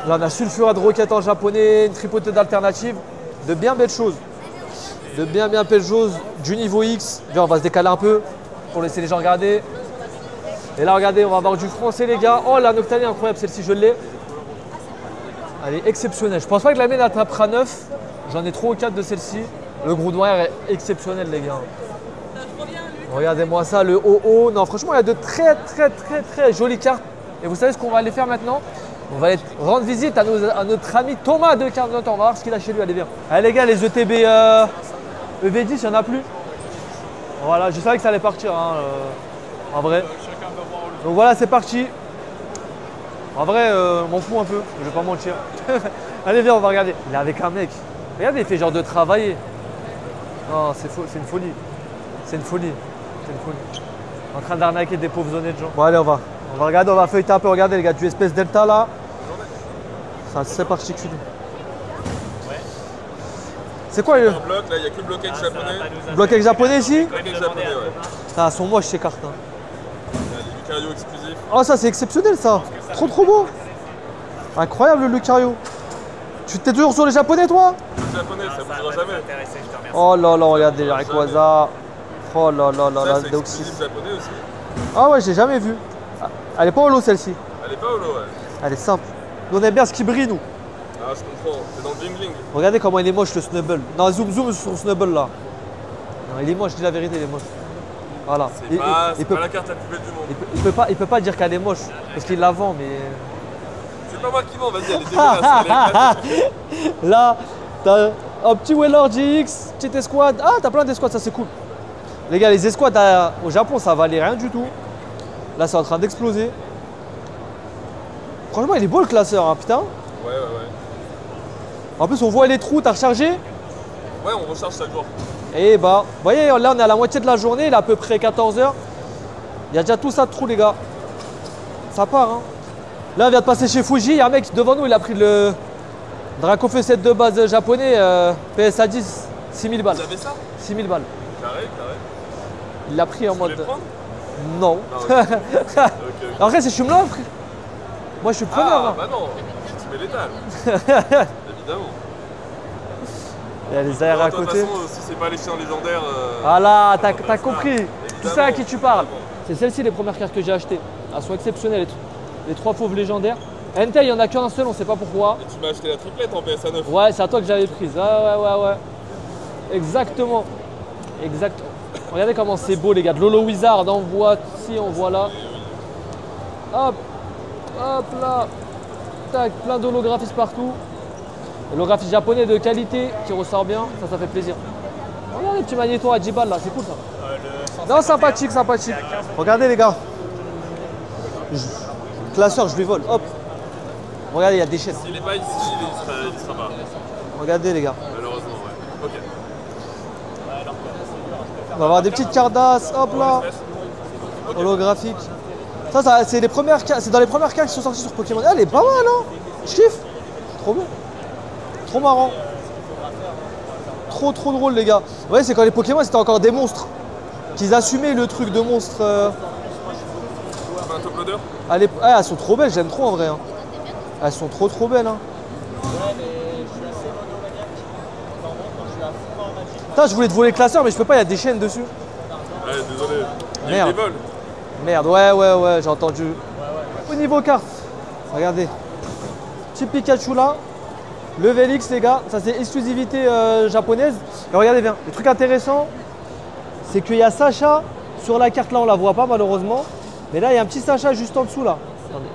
Là, on a Sulfurade Rocket en japonais, une tripotée d'alternatives. De bien belles choses. De bien belles choses. Du niveau X. Viens, on va se décaler un peu pour laisser les gens regarder. Et là, regardez, on va avoir du français, les gars. Oh, la Noctali, incroyable. Celle-ci, je l'ai. Elle est exceptionnelle. Je pense pas que la mienne attrapera 9. J'en ai 3 ou 4 de celle-ci. Le Groudoir est exceptionnel, les gars. Regardez-moi ça, le OO. Non, franchement, il y a de très jolies cartes. Et vous savez ce qu'on va aller faire maintenant? On va rendre visite à notre ami Thomas de Carte Note. On va voir ce qu'il a chez lui. Allez, viens. Allez, les gars, les ETB EV10, il n'y en a plus. Voilà, je savais que ça allait partir, hein, en vrai. Donc voilà, c'est parti. En vrai, m'en fous un peu, je vais pas mentir. Allez, viens, on va regarder. Il est avec un mec. Regardez, il fait genre de travailler. Non, c'est une folie. C'est une folie. C'est une folie. En train d'arnaquer des pauvres honnêtes gens. Bon, allez, on va regarder, on va feuilleter un peu. Regardez, les gars, du espèce Delta là. C'est assez particulier. C'est quoi le bloc, là, il n'y a que le bloquage japonais. Bloquage japonais ici? Bloquage japonais, ouais. Ah, elles sont moches ces cartes. Hein. Il y a des Lucario exclusifs. Oh, ça, c'est exceptionnel ça. Trop beau. Incroyable le Lucario. Tu t'es toujours sur les japonais, toi? Le japonais, ça ne bougera jamais. Oh là là, regardez les Rayquaza. Oh là là là là, c'est Deoxys. exclusif japonais aussi. Ah ouais, j'ai jamais vu. Elle est pas holo celle-ci. Elle est pas holo, ouais. Elle est simple. Nous, on aime bien ce qui brille, nous. Ah, je comprends. C'est dans le bling bling. Regardez comment il est moche le Snubble. Non, zoom sur le Snubble là. Non, il est moche, je dis la vérité, il est moche. Voilà. C'est pas la carte la plus belle du monde. Il peut pas dire qu'elle est moche parce qu'il la vend, mais. C'est pas moi qui vends, vas-y, elle est dégueulasse. Là, t'as un petit Weller GX, petite escouade. Ah, t'as plein d'escouades, ça c'est cool. Les gars, les escouades au Japon, ça valait rien du tout. Là, c'est en train d'exploser. Franchement, il est beau le classeur, hein, putain. Ouais. En plus, on voit les trous, t'as rechargé? Ouais, on recharge chaque jour. Et bah, vous voyez, là, on est à la moitié de la journée, il est à peu près 14 h. Il y a déjà tout ça de trous, les gars. Ça part, hein. Là, on vient de passer chez Fuji. Il y a un mec devant nous, il a pris le Dracofeu set de base japonais, PSA 10, 6000 balles. Vous avez ça? 6000 balles. Carré. Il l'a pris en mode. Tu voulais le prendre? Non. Ah, okay. Après, c'est je me l'offre. Moi, je suis preneur. Ah, hein. bah non, tu mets l'étal. Évidemment. Il y a les airs à De toute côté. façon, si c'est pas les chiens légendaires. Voilà, t'as compris. Tu sais à qui tu parles. Évidemment. C'est celle-ci les premières cartes que j'ai achetées. Elles sont exceptionnelles. Les 3 fauves légendaires. Entei, il n'y en a qu'un seul, on sait pas pourquoi. Et tu m'as acheté la triplette en PSA 9. Ouais, c'est à toi que j'avais prise. Ouais. Exactement. Regardez comment c'est beau, les gars. De l'Holo Wizard, on voit ici, on voit là. Hop là. Tac, plein d'holographismes partout. Holographie japonais de qualité qui ressort bien, ça fait plaisir. Regardez les petits magnétons à 10 balles là, c'est cool ça. Non, sympathique. Regardez les gars. Classeur, je lui vole, hop. Regardez, il y a des chaînes. S'il est pas ici, il sera pas. Regardez les gars. Malheureusement, ouais. Ok. On va avoir des petites cartes d'as, hop là. Holographique. Ça c'est les premières cartes, c'est dans les premières cartes qui sont sorties sur Pokémon. Elle est pas mal, hein. Je kiffe. Trop bien. Trop marrant. Trop drôle, les gars. Vous voyez, c'est quand les Pokémon c'était encore des monstres. Qu'ils assumaient le truc de monstre. Un top loader. Elles sont trop belles, j'aime trop en vrai. Hein. Elles sont trop belles. Hein. Putain, je voulais te voler le classeur, mais je peux pas, il y a des chaînes dessus. Ouais, désolé. Il y a Merde. eu des vols. Merde, ouais, j'ai entendu. Au niveau carte, regardez. Petit Pikachu là. Level X, les gars, ça c'est exclusivité japonaise. Et regardez bien, le truc intéressant, c'est qu'il y a Sacha sur la carte là, on la voit pas malheureusement. Mais là, il y a un petit Sacha juste en dessous là. Attendez.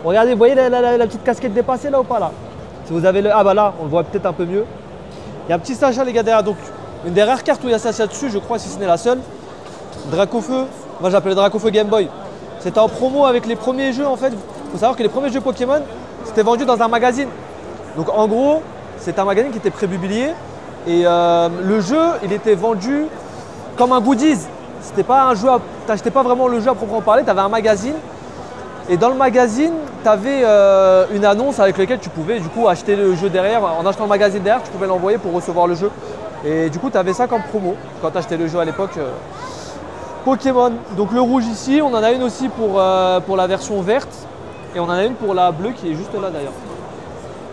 Regardez, vous voyez la petite casquette dépassée là ou pas là? Si vous avez le. Ah bah là, on le voit peut-être un peu mieux. Il y a un petit Sacha, les gars, derrière. Donc, une des rares cartes où il y a Sacha dessus, je crois, si ce n'est la seule. Dracofeu. Moi, j'appelle Dracofeu Game Boy. C'était en promo avec les premiers jeux en fait. Il faut savoir que les premiers jeux Pokémon, c'était vendu dans un magazine. Donc en gros, c'est un magazine qui était pré-publié et le jeu, il était vendu comme un goodies. C'était pas un jeu, t'achetais pas vraiment le jeu à proprement parler, tu avais un magazine. Et dans le magazine, tu avais une annonce avec laquelle tu pouvais du coup acheter le jeu derrière. En achetant le magazine derrière, tu pouvais l'envoyer pour recevoir le jeu. Et du coup, tu avais ça comme promo quand tu achetais le jeu à l'époque. Pokémon. Donc le rouge ici, on en a une aussi pour la version verte. Et on en a une pour la bleue qui est juste là d'ailleurs.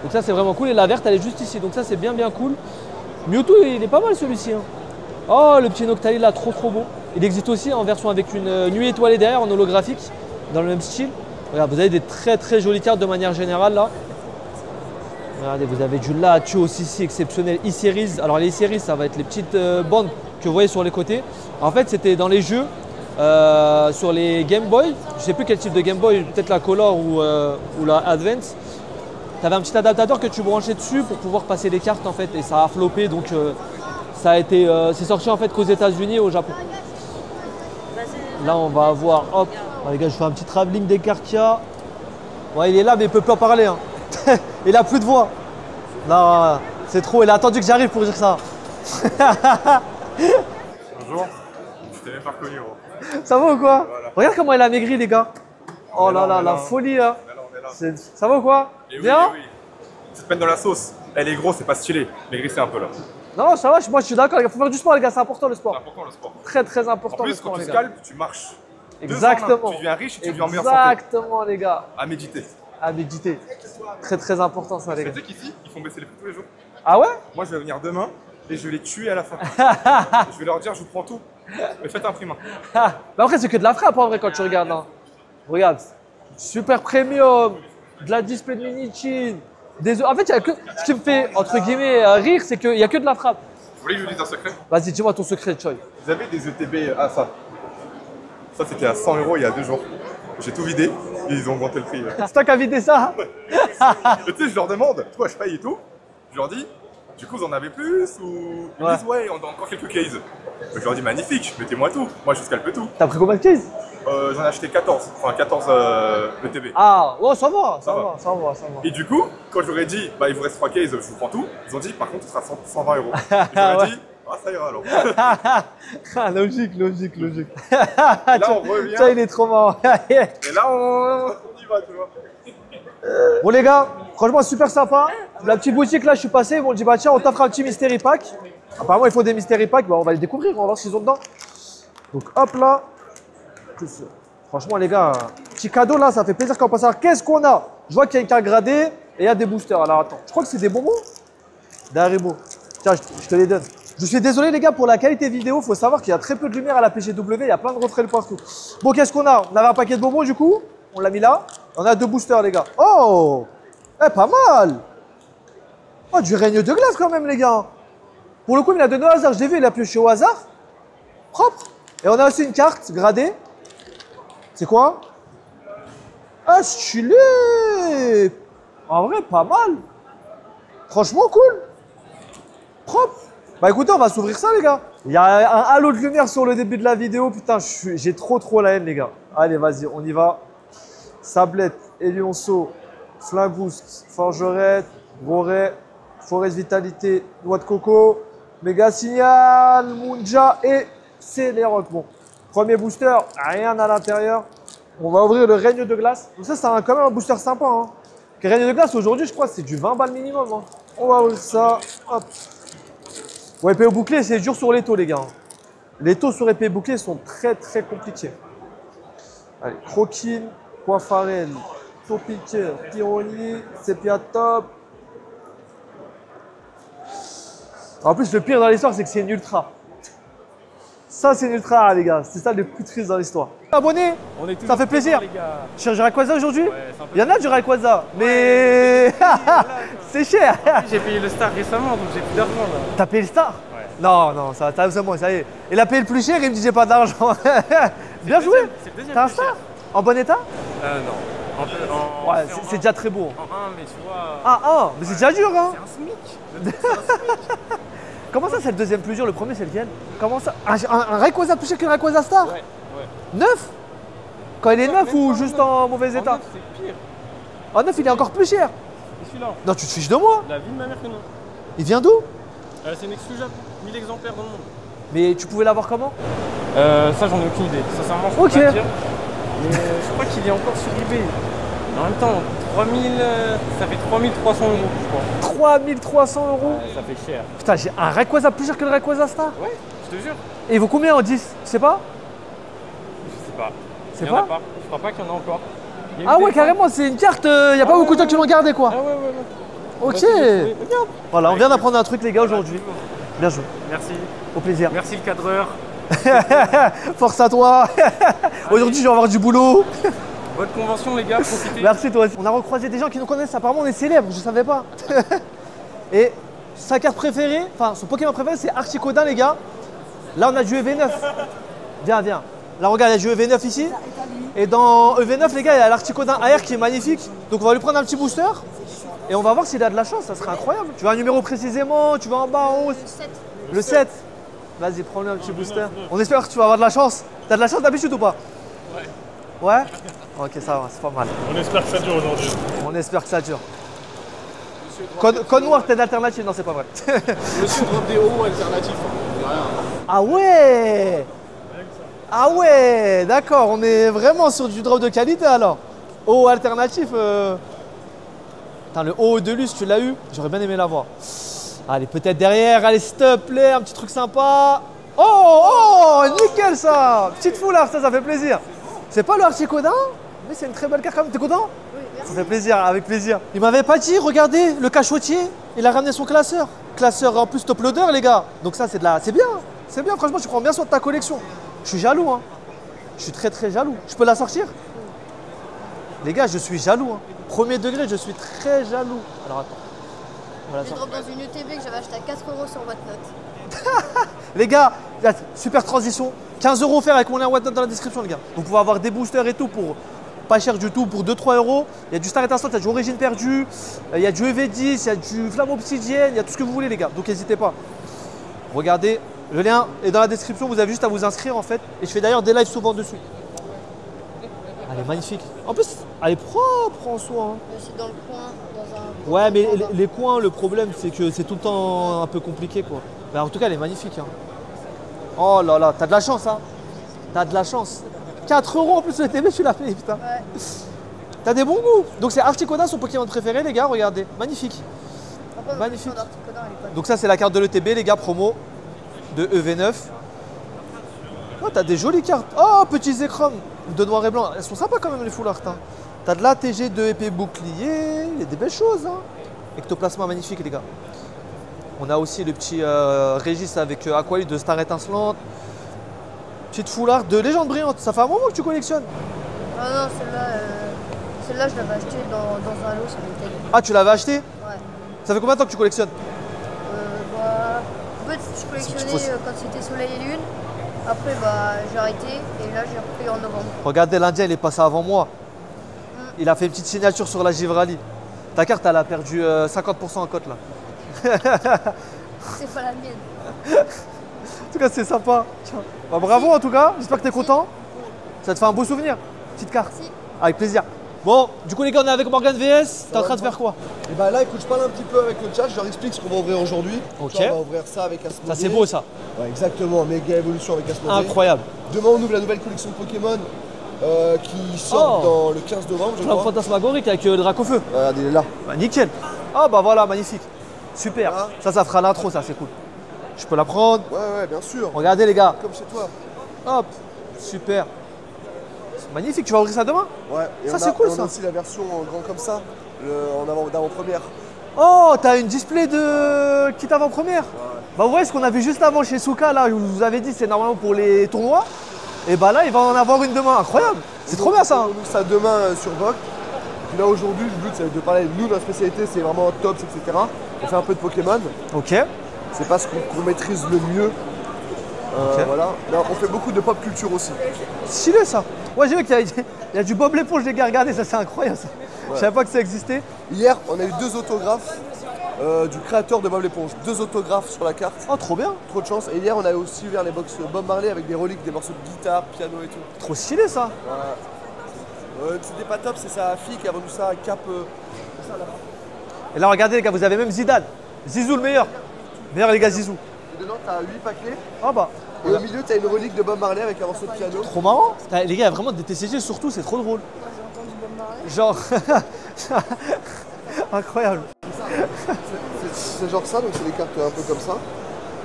Donc ça, c'est vraiment cool. Et la verte, elle est juste ici. Donc ça, c'est bien cool. Mewtwo, il est pas mal celui-ci. Hein. Oh, le petit Noctali là, trop beau. Il existe aussi en version avec une nuit étoilée derrière en holographique, dans le même style. Regarde, vous avez des très jolies cartes de manière générale là. Regardez, vous avez du Latios ici exceptionnel, e-series. Alors les e-series, ça va être les petites bandes que vous voyez sur les côtés. En fait, c'était dans les jeux, sur les Game Boy. Je sais plus quel type de Game Boy, peut-être la Color ou la Advance. Tu avais un petit adaptateur que tu branchais dessus pour pouvoir passer les cartes en fait. Et ça a floppé, donc ça a été, c'est sorti en fait qu'aux États-Unis et au Japon. Là, on va avoir, hop, oh, les gars, je fais un petit travelling des cartes qu'il y a. Ouais, il est là, mais il peut pas parler. Hein. Il a plus de voix. Non, c'est trop. Il a attendu que j'arrive pour dire ça. Bonjour. Je t'ai même pas reconnu, gros. Ça va ou quoi? Voilà. Regarde comment il a maigri, les gars. Oh là là, la folie. Hein. Ça va ou quoi? Bien? Oui. Tu te mets dans la sauce. Elle est grosse, c'est pas stylé. Maigrissez un peu là. Non, ça va, moi je suis d'accord. Il faut faire du sport, les gars. C'est important le sport. C'est important le sport. Très important. En plus, le sport, quand tu les te gars. calmes, tu marches. Exactement. Tu deviens riche et tu deviens en meilleure santé. Exactement, les gars. À méditer. À méditer. Très important, ça, les gars. Tu sais qu'ici, ils font baisser les prix tous les jours. Ah ouais? Moi, je vais venir demain et je vais les tuer à la fin. Je vais leur dire, je vous prends tout. Mais faites un prix main. Bah après, c'est que de la frappe en vrai quand tu regardes. Hein. Regarde. Super premium. De la display de mini-chin. En fait, il y a que, ce qui me fait, entre guillemets, rire, c'est qu'il n'y a que de la frappe. Vous voulez que je vous dise un secret? Vas-y, dis-moi ton secret, Choi. Vous avez des ETB à ça. Ça, c'était à 100 € il y a 2 jours. J'ai tout vidé et ils ont augmenté le prix. C'est toi qui as vidé ça? Tu sais, je leur demande, toi, je paye et tout. Je leur dis, du coup, vous en avez plus? Ou ils me disent, ouais, on a encore quelques cases. Donc, je leur dis, magnifique, mettez-moi tout. Moi, je scalpe tout. T'as pris combien de cases? J'en ai acheté 14. Enfin, 14 ETB. Ah, oh, ça va. Et du coup, quand je leur ai dit, bah, il vous reste 3 cases, je vous prends tout, ils ont dit, par contre, ce sera 120 €. Et je leur ai dit, ah, ça ira alors. Ah, logique. Et là, on revient. Ça, il est trop marrant. Et là, on y va, tu vois. Bon, les gars, franchement, super sympa. La petite boutique, là, je suis passé. Ils m'ont dit, bah, tiens, on t'offre un petit mystery pack. Apparemment, il faut des mystery packs. Bah, on va les découvrir, on va voir ce qu'ils ont dedans. Donc, hop là. Franchement, les gars, petit cadeau là, ça fait plaisir quand on passe à voir qu'est-ce qu'on a. Je vois qu'il y a une carte gradée et il y a des boosters. Alors attends, je crois que c'est des bonbons d'Haribo. Tiens, je te les donne. Je suis désolé les gars pour la qualité vidéo. Il faut savoir qu'il y a très peu de lumière à la PGW. Il y a plein de reflets partout. Bon, qu'est-ce qu'on a? On avait un paquet de bonbons du coup. On l'a mis là. On a 2 boosters les gars. Oh, pas mal. Oh, du règne de glace quand même les gars. Pour le coup, il a donné au hasard. Je l'ai vu, il a pioché au hasard. Propre. Et on a aussi une carte gradée. C'est quoi? Ah, stylé! En vrai, pas mal. Franchement, cool. Propre. Bah écoutez, on va s'ouvrir ça, les gars. Il y a un halo de lumière sur le début de la vidéo. Putain, j'ai trop la haine, les gars. Allez, vas-y, on y va. Sablette, Elionceau, Flingouste, Forgerette, Roret, Forest Vitalité, Noix de Coco, Méga Signal, Munja et Céléroc. Bon. Premier booster, rien à l'intérieur. On va ouvrir le règne de glace. Donc ça, c'est quand même un booster sympa. Hein. Le règne de glace, aujourd'hui, je crois que c'est du 20 balles minimum. Hein. On va ouvrir ça. Hop. Bon, épée au bouclier, c'est dur sur les taux, les gars. Les taux sur épée bouclier sont très compliqués. Allez, Croquine, Coiffarel, Topiqueur, Tironi, Sepia Top. En plus, le pire dans l'histoire, c'est que c'est une ultra. Ça, c'est une ultra rare, les gars. C'est ça le plus triste dans l'histoire. Abonné, ça fait plaisir. Tu cherches du Rayquaza aujourd'hui? Il y en a du Rayquaza, mais c'est cher. J'ai payé le Star récemment, donc j'ai plus d'argent là. T'as payé le Star? Ouais. Non, ça c'est bon, ça y est. Il a payé le plus cher, il me dit j'ai pas d'argent. Bien joué. T'as un Star? En bon état? Non. Ouais, c'est déjà très beau. En 1, mais tu vois. Ah, mais c'est déjà dur, hein. C'est un SMIC. Comment ça, c'est le deuxième plus dur? Le premier, c'est lequel? Comment ça? Un Rayquaza plus cher qu'un Rayquaza Star? Ouais. Neuf? Quand il est neuf ou juste en mauvais état? C'est pire. En neuf, il est encore plus cher. C'est celui-là. Non, tu te fiches de moi. La vie de ma mère que non. Il vient d'où? C'est une exclu Japon. 1000 exemplaires dans le monde. Mais tu pouvais l'avoir comment? Ça, j'en ai aucune idée. Sincèrement, je peux Ok. pas te dire. Mais je crois qu'il est encore sur eBay. En même temps, 3000, ça fait 3300 € je crois. 3300 €. Ouais, ça fait cher. Putain, j'ai un Rayquaza plus cher que le Rayquaza Star. Ouais, je te jure. Et il vaut combien en 10? Tu sais pas? Je sais pas. C'est Il y en a pas? Je crois pas qu'il y en a encore. Il y a eu Ah des ouais, fois- carrément, c'est une carte, y a pas beaucoup de gens qui l'ont gardé quoi. Ah ouais, ouais, ouais. Ok. Bah, regarde. Voilà, on vient d'apprendre un truc les gars aujourd'hui. Bien joué. Merci. Au plaisir. Merci le cadreur. Force à toi. Aujourd'hui, je vais avoir du boulot. Bonne convention les gars, profitez. Merci toi aussi. On a recroisé des gens qui nous connaissent, apparemment on est célèbres, je savais pas. Et sa carte préférée, enfin son Pokémon préféré c'est Articoda les gars. Là on a du EV9. Viens, viens. Là regarde, il y a du EV9 ici. Et dans EV9 les gars, il y a l'Articoda AR qui est magnifique. Donc on va lui prendre un petit booster. Et on va voir s'il a de la chance, ça serait incroyable. Tu veux un numéro précisément, tu veux en bas, en haut? Le 7. Vas-y, prends-le un petit booster. On espère que tu vas avoir de la chance. T'as de la chance d'habitude ou pas? Ouais. Ouais? Ok, ça va, c'est pas mal. On espère que ça dure aujourd'hui. On espère que ça dure. Code noir, t'es d'alternative? Non, c'est pas vrai. Monsieur drop des hauts alternatifs. Il y a rien. Ah ouais! Ah ouais, d'accord, on est vraiment sur du drop de qualité alors. Haut alternatif. Putain, le haut de luxe, tu l'as eu? J'aurais bien aimé l'avoir. Allez, peut-être derrière, allez, s'il te plaît, un petit truc sympa. Oh, nickel ça! Petite foulard, ça fait plaisir. C'est pas le Articoda, mais c'est une très belle carte quand même. T'es content? Oui, merci. Ça fait plaisir, avec plaisir. Il m'avait pas dit, regardez, le cachotier, il a ramené son classeur. Classeur en plus top loader, les gars. Donc ça, c'est de la... C'est bien, c'est bien. Franchement, tu prends bien soin de ta collection. Je suis jaloux, hein. Je suis très, très jaloux. Je peux la sortir? Les gars, je suis jaloux, hein. Premier degré, je suis très jaloux. Alors attends. Voilà, J'ai drop dans une ETB que j'avais acheté à 4 € sur Whatnot. Les gars, super transition. 15 € offerts avec mon lien Whatnot dans la description, les gars. Donc, vous pouvez avoir des boosters et tout pour pas cher du tout, pour 2-3 €. Il y a du Star Étincelle, il y a du Origine Perdue, il y a du EV10, il y a du Flamme Obsidienne, il y a tout ce que vous voulez, les gars. Donc, n'hésitez pas. Regardez, le lien est dans la description. Vous avez juste à vous inscrire en fait. Et je fais d'ailleurs des lives souvent dessus. Elle est magnifique. En plus, elle est propre en soi. Hein. C'est dans le coin, dans un... Ouais, mais les coins, le problème, c'est que c'est tout le temps un peu compliqué, quoi. Mais en tout cas, elle est magnifique. Hein. Oh là là, t'as de la chance, hein. T'as de la chance. 4 € en plus le TB, tu l'as payé, putain. Ouais. T'as des bons goûts. Donc c'est Articoda, son Pokémon préféré, les gars, regardez. Magnifique. Après, magnifique. Pas... Donc ça, c'est la carte de l'ETB, les gars, promo de EV9. Oh, t'as des jolies cartes. Oh, petits écrans de noir et blanc. Elles sont sympas quand même, les full art. Hein. T'as de l'ATG de épée bouclier. Il y a des belles choses. Hein. Ectoplasma magnifique, les gars. On a aussi le petit Régis avec Aqualite de Star Étincelante. Petite full art de Légende Brillante. Ça fait un moment que tu collectionnes. Ah non, celle-là, je l'avais achetée dans un lot sur le tag. Ah, tu l'avais acheté? Ouais. Ça fait combien de temps que tu collectionnes? Bah, en fait, je collectionnais quand c'était Soleil et Lune. Après, bah, j'ai arrêté et là, j'ai repris en novembre. Regardez, l'Indien, il est passé avant moi. Il a fait une petite signature sur la Givrali. Ta carte, elle a perdu 50% en cote là. C'est pas la mienne. En tout cas, c'est sympa. Bah, bravo en tout cas, j'espère que tu es content. Ça te fait un beau souvenir. Petite carte. Merci. Avec plaisir. Bon, du coup les gars, on est avec Morgan VS. T'es en train de faire quoi? Et bah là, écoute, je parle un petit peu avec le chat, je leur explique ce qu'on va ouvrir aujourd'hui. Ok. On va ouvrir ça avec Asmodée. Ça c'est beau ça. Ouais, exactement, méga évolution avec Asmodée. Incroyable. Demain, on ouvre la nouvelle collection de Pokémon qui sort dans le 15 novembre, je crois. Fantasmagorique avec Dracofeu. Regarde, il est là. Bah, nickel. Ah bah voilà, magnifique. Super. Voilà. Ça fera l'intro, ça c'est cool. Je peux la prendre. Ouais, bien sûr. Regardez les gars. Comme chez toi. Hop, super. C'est magnifique, tu vas ouvrir ça demain? Ouais, et ça c'est cool ça. On a aussi la version en grand comme ça, en avant-première. Oh, t'as une display de kit avant-première? Ouais. Bah vous voyez ce qu'on a vu juste avant chez Souka là, je vous avais dit c'est normalement pour les tournois. Et bah là il va en avoir une demain, incroyable. C'est trop bien ça. On ouvre ça demain sur VOG. Puis là aujourd'hui le but c'est de parler de nous, notre spécialité c'est vraiment tops, etc. On fait un peu de Pokémon. Ok. C'est pas ce qu'on maîtrise le mieux. Okay. Voilà. Là, on fait beaucoup de pop culture aussi. Stylé ça. Ouais, j'ai vu qu'il y a du Bob l'éponge, les gars, regardez, ça c'est incroyable ça. Ouais. Je savais pas que ça existait. Hier, on a eu 2 autographes du créateur de Bob l'éponge. 2 autographes sur la carte. Oh, trop bien. Trop de chance. Et hier, on a aussi ouvert les box Bob Marley avec des reliques, des morceaux de guitare, piano et tout. Trop stylé ça. Voilà. C'était pas top, c'est sa fille qui a vendu ça à Cap. Ça là. Et là, regardez les gars, vous avez même Zidane. Zizou le meilleur. Meilleur les gars, Zizou. Et dedans, t'as 8 paquets. Ah bah. Et au milieu, t'as une relique de Bob Marley avec un morceau de piano. Trop marrant. Les gars, il y a vraiment des TCG surtout, c'est trop drôle. Genre. Incroyable. C'est genre ça, donc c'est des cartes un peu comme ça.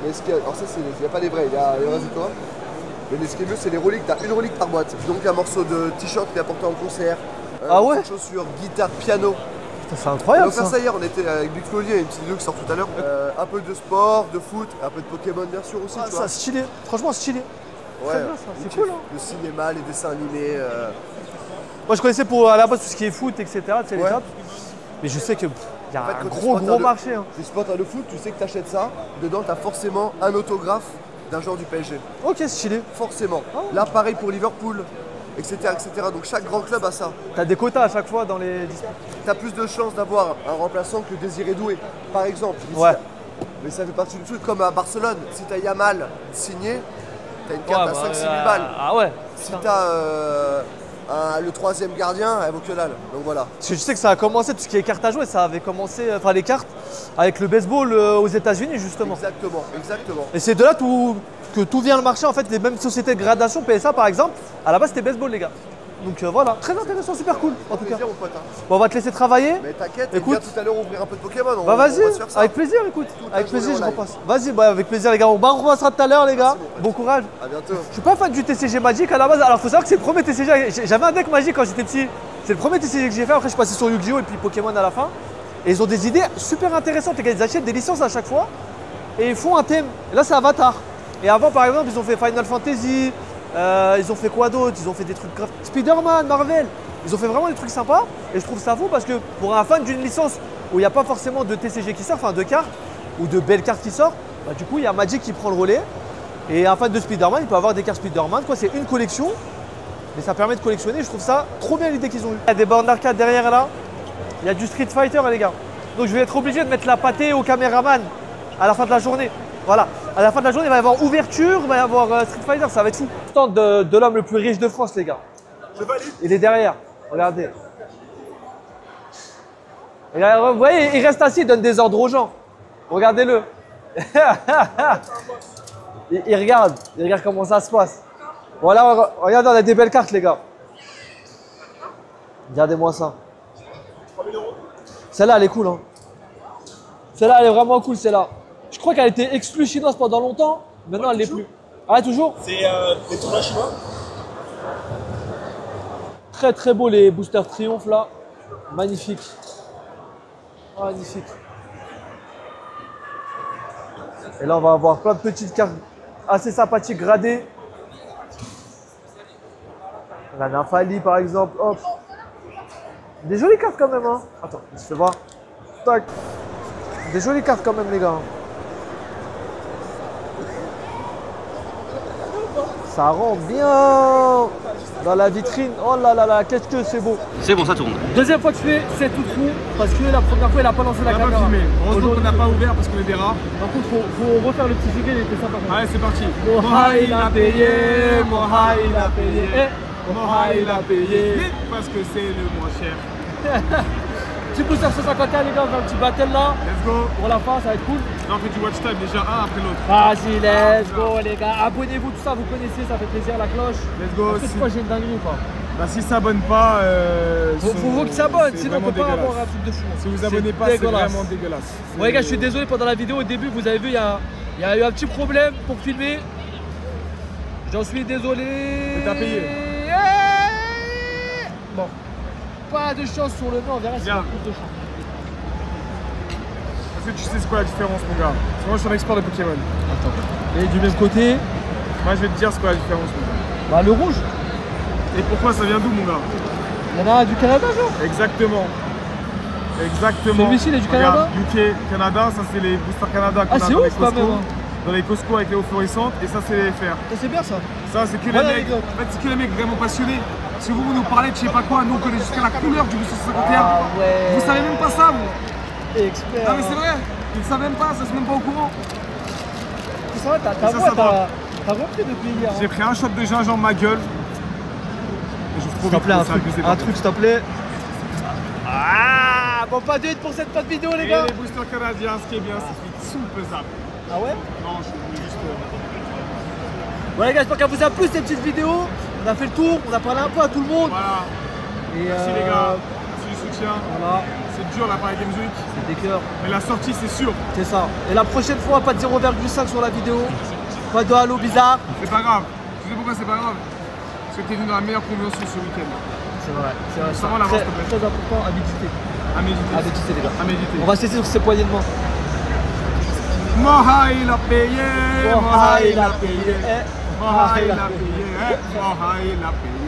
Mais ce qu'il y a, alors ça, il n'y a pas les vrais, il y a les résultats. Mais ce qui est mieux, c'est les reliques. T'as une relique par boîte. Donc un morceau de t-shirt qui est apporté en concert. Ah ouais. Chaussures, guitare, piano. C'est incroyable. On a offert ça hier, on était avec Big Flo, il y a une petite vidéo qui sort tout à l'heure. Un peu de sport, de foot, un peu de Pokémon bien sûr aussi. Ah, tu vois. ça, stylé. Franchement, stylé. Ouais, c'est cool. Hein. Le cinéma, les dessins animés. Moi, je connaissais pour à la base tout ce qui est foot, etc. C'est les top. Mais je sais qu'il y a En fait, un gros marché. Hein. Les supporters de foot, tu sais que tu achètes ça, dedans tu as forcément un autographe d'un joueur du PSG. Ok, stylé. Forcément. Là, pareil pour Liverpool, etc., etc. Donc chaque grand club a ça. T'as des quotas à chaque fois dans les disputes. T'as plus de chances d'avoir un remplaçant que Désiré Doué, par exemple. Ouais. Mais ça fait partie du truc, comme à Barcelone. Si t'as Yamal signé, t'as une carte à 5-6 000 balles. Ah ouais. Si t'as le troisième gardien, elle vaut que dalle. Donc voilà. Parce que je sais que ça a commencé, tout ce qui est cartes à jouer, ça avait commencé, enfin les cartes, avec le baseball aux États-Unis justement. Exactement, exactement. Et c'est de là que tout vient le marché en fait, les mêmes sociétés de gradation, PSA par exemple, à la base c'était baseball les gars. Donc voilà, très intéressant, super cool en tout cas. Plaisir, mon pote, hein. Bon, on va te laisser travailler. Mais t'inquiète, écoute, tout à l'heure ouvrir un peu de Pokémon. Bah vas-y, avec plaisir, écoute. Avec plaisir, je repasse. Vas-y, bah avec plaisir les gars. On repassera tout à l'heure les gars. Bon courage. À bientôt. Je suis pas fan du TCG Magic à la base. Alors faut savoir que c'est le premier TCG. J'avais un deck Magic quand j'étais petit. C'est le premier TCG que j'ai fait. Après je suis passé sur Yu-Gi-Oh et puis Pokémon à la fin. Et ils ont des idées super intéressantes. Les gars, ils achètent des licences à chaque fois et ils font un thème. Et là c'est Avatar. Et avant par exemple ils ont fait Final Fantasy. Ils ont fait quoi d'autre? Ils ont fait des trucs graves. Spider-Man, Marvel. Ils ont fait vraiment des trucs sympas. Et je trouve ça fou parce que pour un fan d'une licence où il n'y a pas forcément de TCG qui sort, enfin de cartes ou de belles cartes qui sortent, bah, du coup il y a Magic qui prend le relais. Et un fan de Spider-Man, il peut avoir des cartes Spider-Man. C'est une collection, mais ça permet de collectionner. Je trouve ça trop bien l'idée qu'ils ont eue. Il y a des bornes d'arcade derrière là. Il y a du Street Fighter les gars. Donc je vais être obligé de mettre la pâtée au caméraman à la fin de la journée. Voilà, à la fin de la journée, il va y avoir ouverture, il va y avoir Street Fighter, ça va être fou. Stand de l'homme le plus riche de France, les gars. Il est derrière, regardez. Et là, vous voyez, il reste assis, il donne des ordres aux gens. Regardez-le. il regarde comment ça se passe. Voilà, regardez, on a des belles cartes, les gars. Regardez-moi ça. Celle-là, elle est cool. Hein. Celle-là, elle est vraiment cool, celle-là. Je crois qu'elle était exclue chinoise pendant longtemps. Maintenant, elle l'est plus. Ah, toujours? C'est des tournois chinois. Très très beau les boosters Triomphe là. Magnifique. Magnifique. Et là, on va avoir plein de petites cartes assez sympathiques gradées. La Nymphali par exemple. Hop. Des jolies cartes quand même. Hein. Attends, je te fais voir. Tac. Des jolies cartes quand même, les gars. Ça rend bien dans la vitrine. Oh là là là, qu'est-ce que c'est beau. C'est bon, ça tourne. Deuxième fois que je fais, c'est tout trou. Parce que la première fois, il n'a pas lancé la caméra. Heureusement qu'on n'a pas ouvert parce qu'on est des rats. Par contre, faut refaire le petit giga, il était sympa. Allez, c'est parti. Moha, il a payé. Moha, il a payé. Moha, il a payé. Parce que c'est le moins cher. Petit booster 151 les gars, on fait un petit battle là. Let's go. Pour la fin, ça va être cool. Là, on fait du watch time déjà un après l'autre. Vas-y, let's go les gars. Abonnez-vous, tout ça, vous connaissez, ça fait plaisir, la cloche. Let's go. C'est quoi, j'ai une dinguerie ou pas? Bah, s'ils s'abonnent pas, faut qu'ils s'abonnent, sinon on peut pas avoir un truc de fou. Si vous abonnez pas, c'est vraiment dégueulasse. Ouais, les gars, je suis désolé pendant la vidéo. Au début, vous avez vu, il y a eu un petit problème pour filmer. J'en suis désolé. Mais t'as payé. Bon, pas de chance sur le nez, on verra si on a plus de chance. Est-ce que tu sais c'est quoi la différence, mon gars? Parce que moi, je suis un expert de Pokémon. Attends. Et du même côté. Moi, je vais te dire c'est quoi la différence, mon gars. Bah, le rouge. Et pourquoi ça vient d'où, mon gars? Il y en a du Canada, genre. Exactement. Exactement. Celui-ci, il est du Canada. UK, Canada, ça c'est les boosters Canada qu'on a dans les Costco. Quand même, hein. Dans les Costco avec les eaux florissantes, et ça c'est les FR. C'est bien ça. Ça c'est que les mecs. En fait, c'est que les mecs vraiment passionnés. Si vous nous parlez de je sais pas quoi, nous on connaît jusqu'à la couleur du booster 51. Ah ouais. Vous savez même pas ça, vous. Expert. Ah mais c'est vrai, ils ne savent même pas, ça c'est même pas au courant. C'est vrai, t'as repris depuis hier. J'ai pris un shot de gingembre ma gueule. S'il te plaît, un truc s'il te plaît. Ah, bon, pas de hate pour cette patte vidéo, les gars. Et les boosters canadiens, ce qui est bien, c'est qu'ils sont pesables. Ah ouais? Non, je voulais juste. Bon, les gars, j'espère qu'elle vous a plu cette petite vidéo. On a fait le tour, on a parlé un peu à tout le monde. Voilà. Et merci les gars, merci du soutien. Voilà. C'est dur là par la Games Week. C'est des cœurs. Mais la sortie, c'est sûr. C'est ça. Et la prochaine fois, pas de 0,5 sur la vidéo. Pas de halo bizarre. C'est pas grave. Tu sais pourquoi c'est pas grave? Parce que t'es venu dans la meilleure convention ce week-end. C'est vrai. C'est vrai. Sans l'avance, s'il te plaît. Très important à méditer. À méditer. À méditer, les gars. À méditer. On va cesser sur ces poignées de main. Moha il a payé. Moha il a payé. Moha il a payé. Moha il a payé.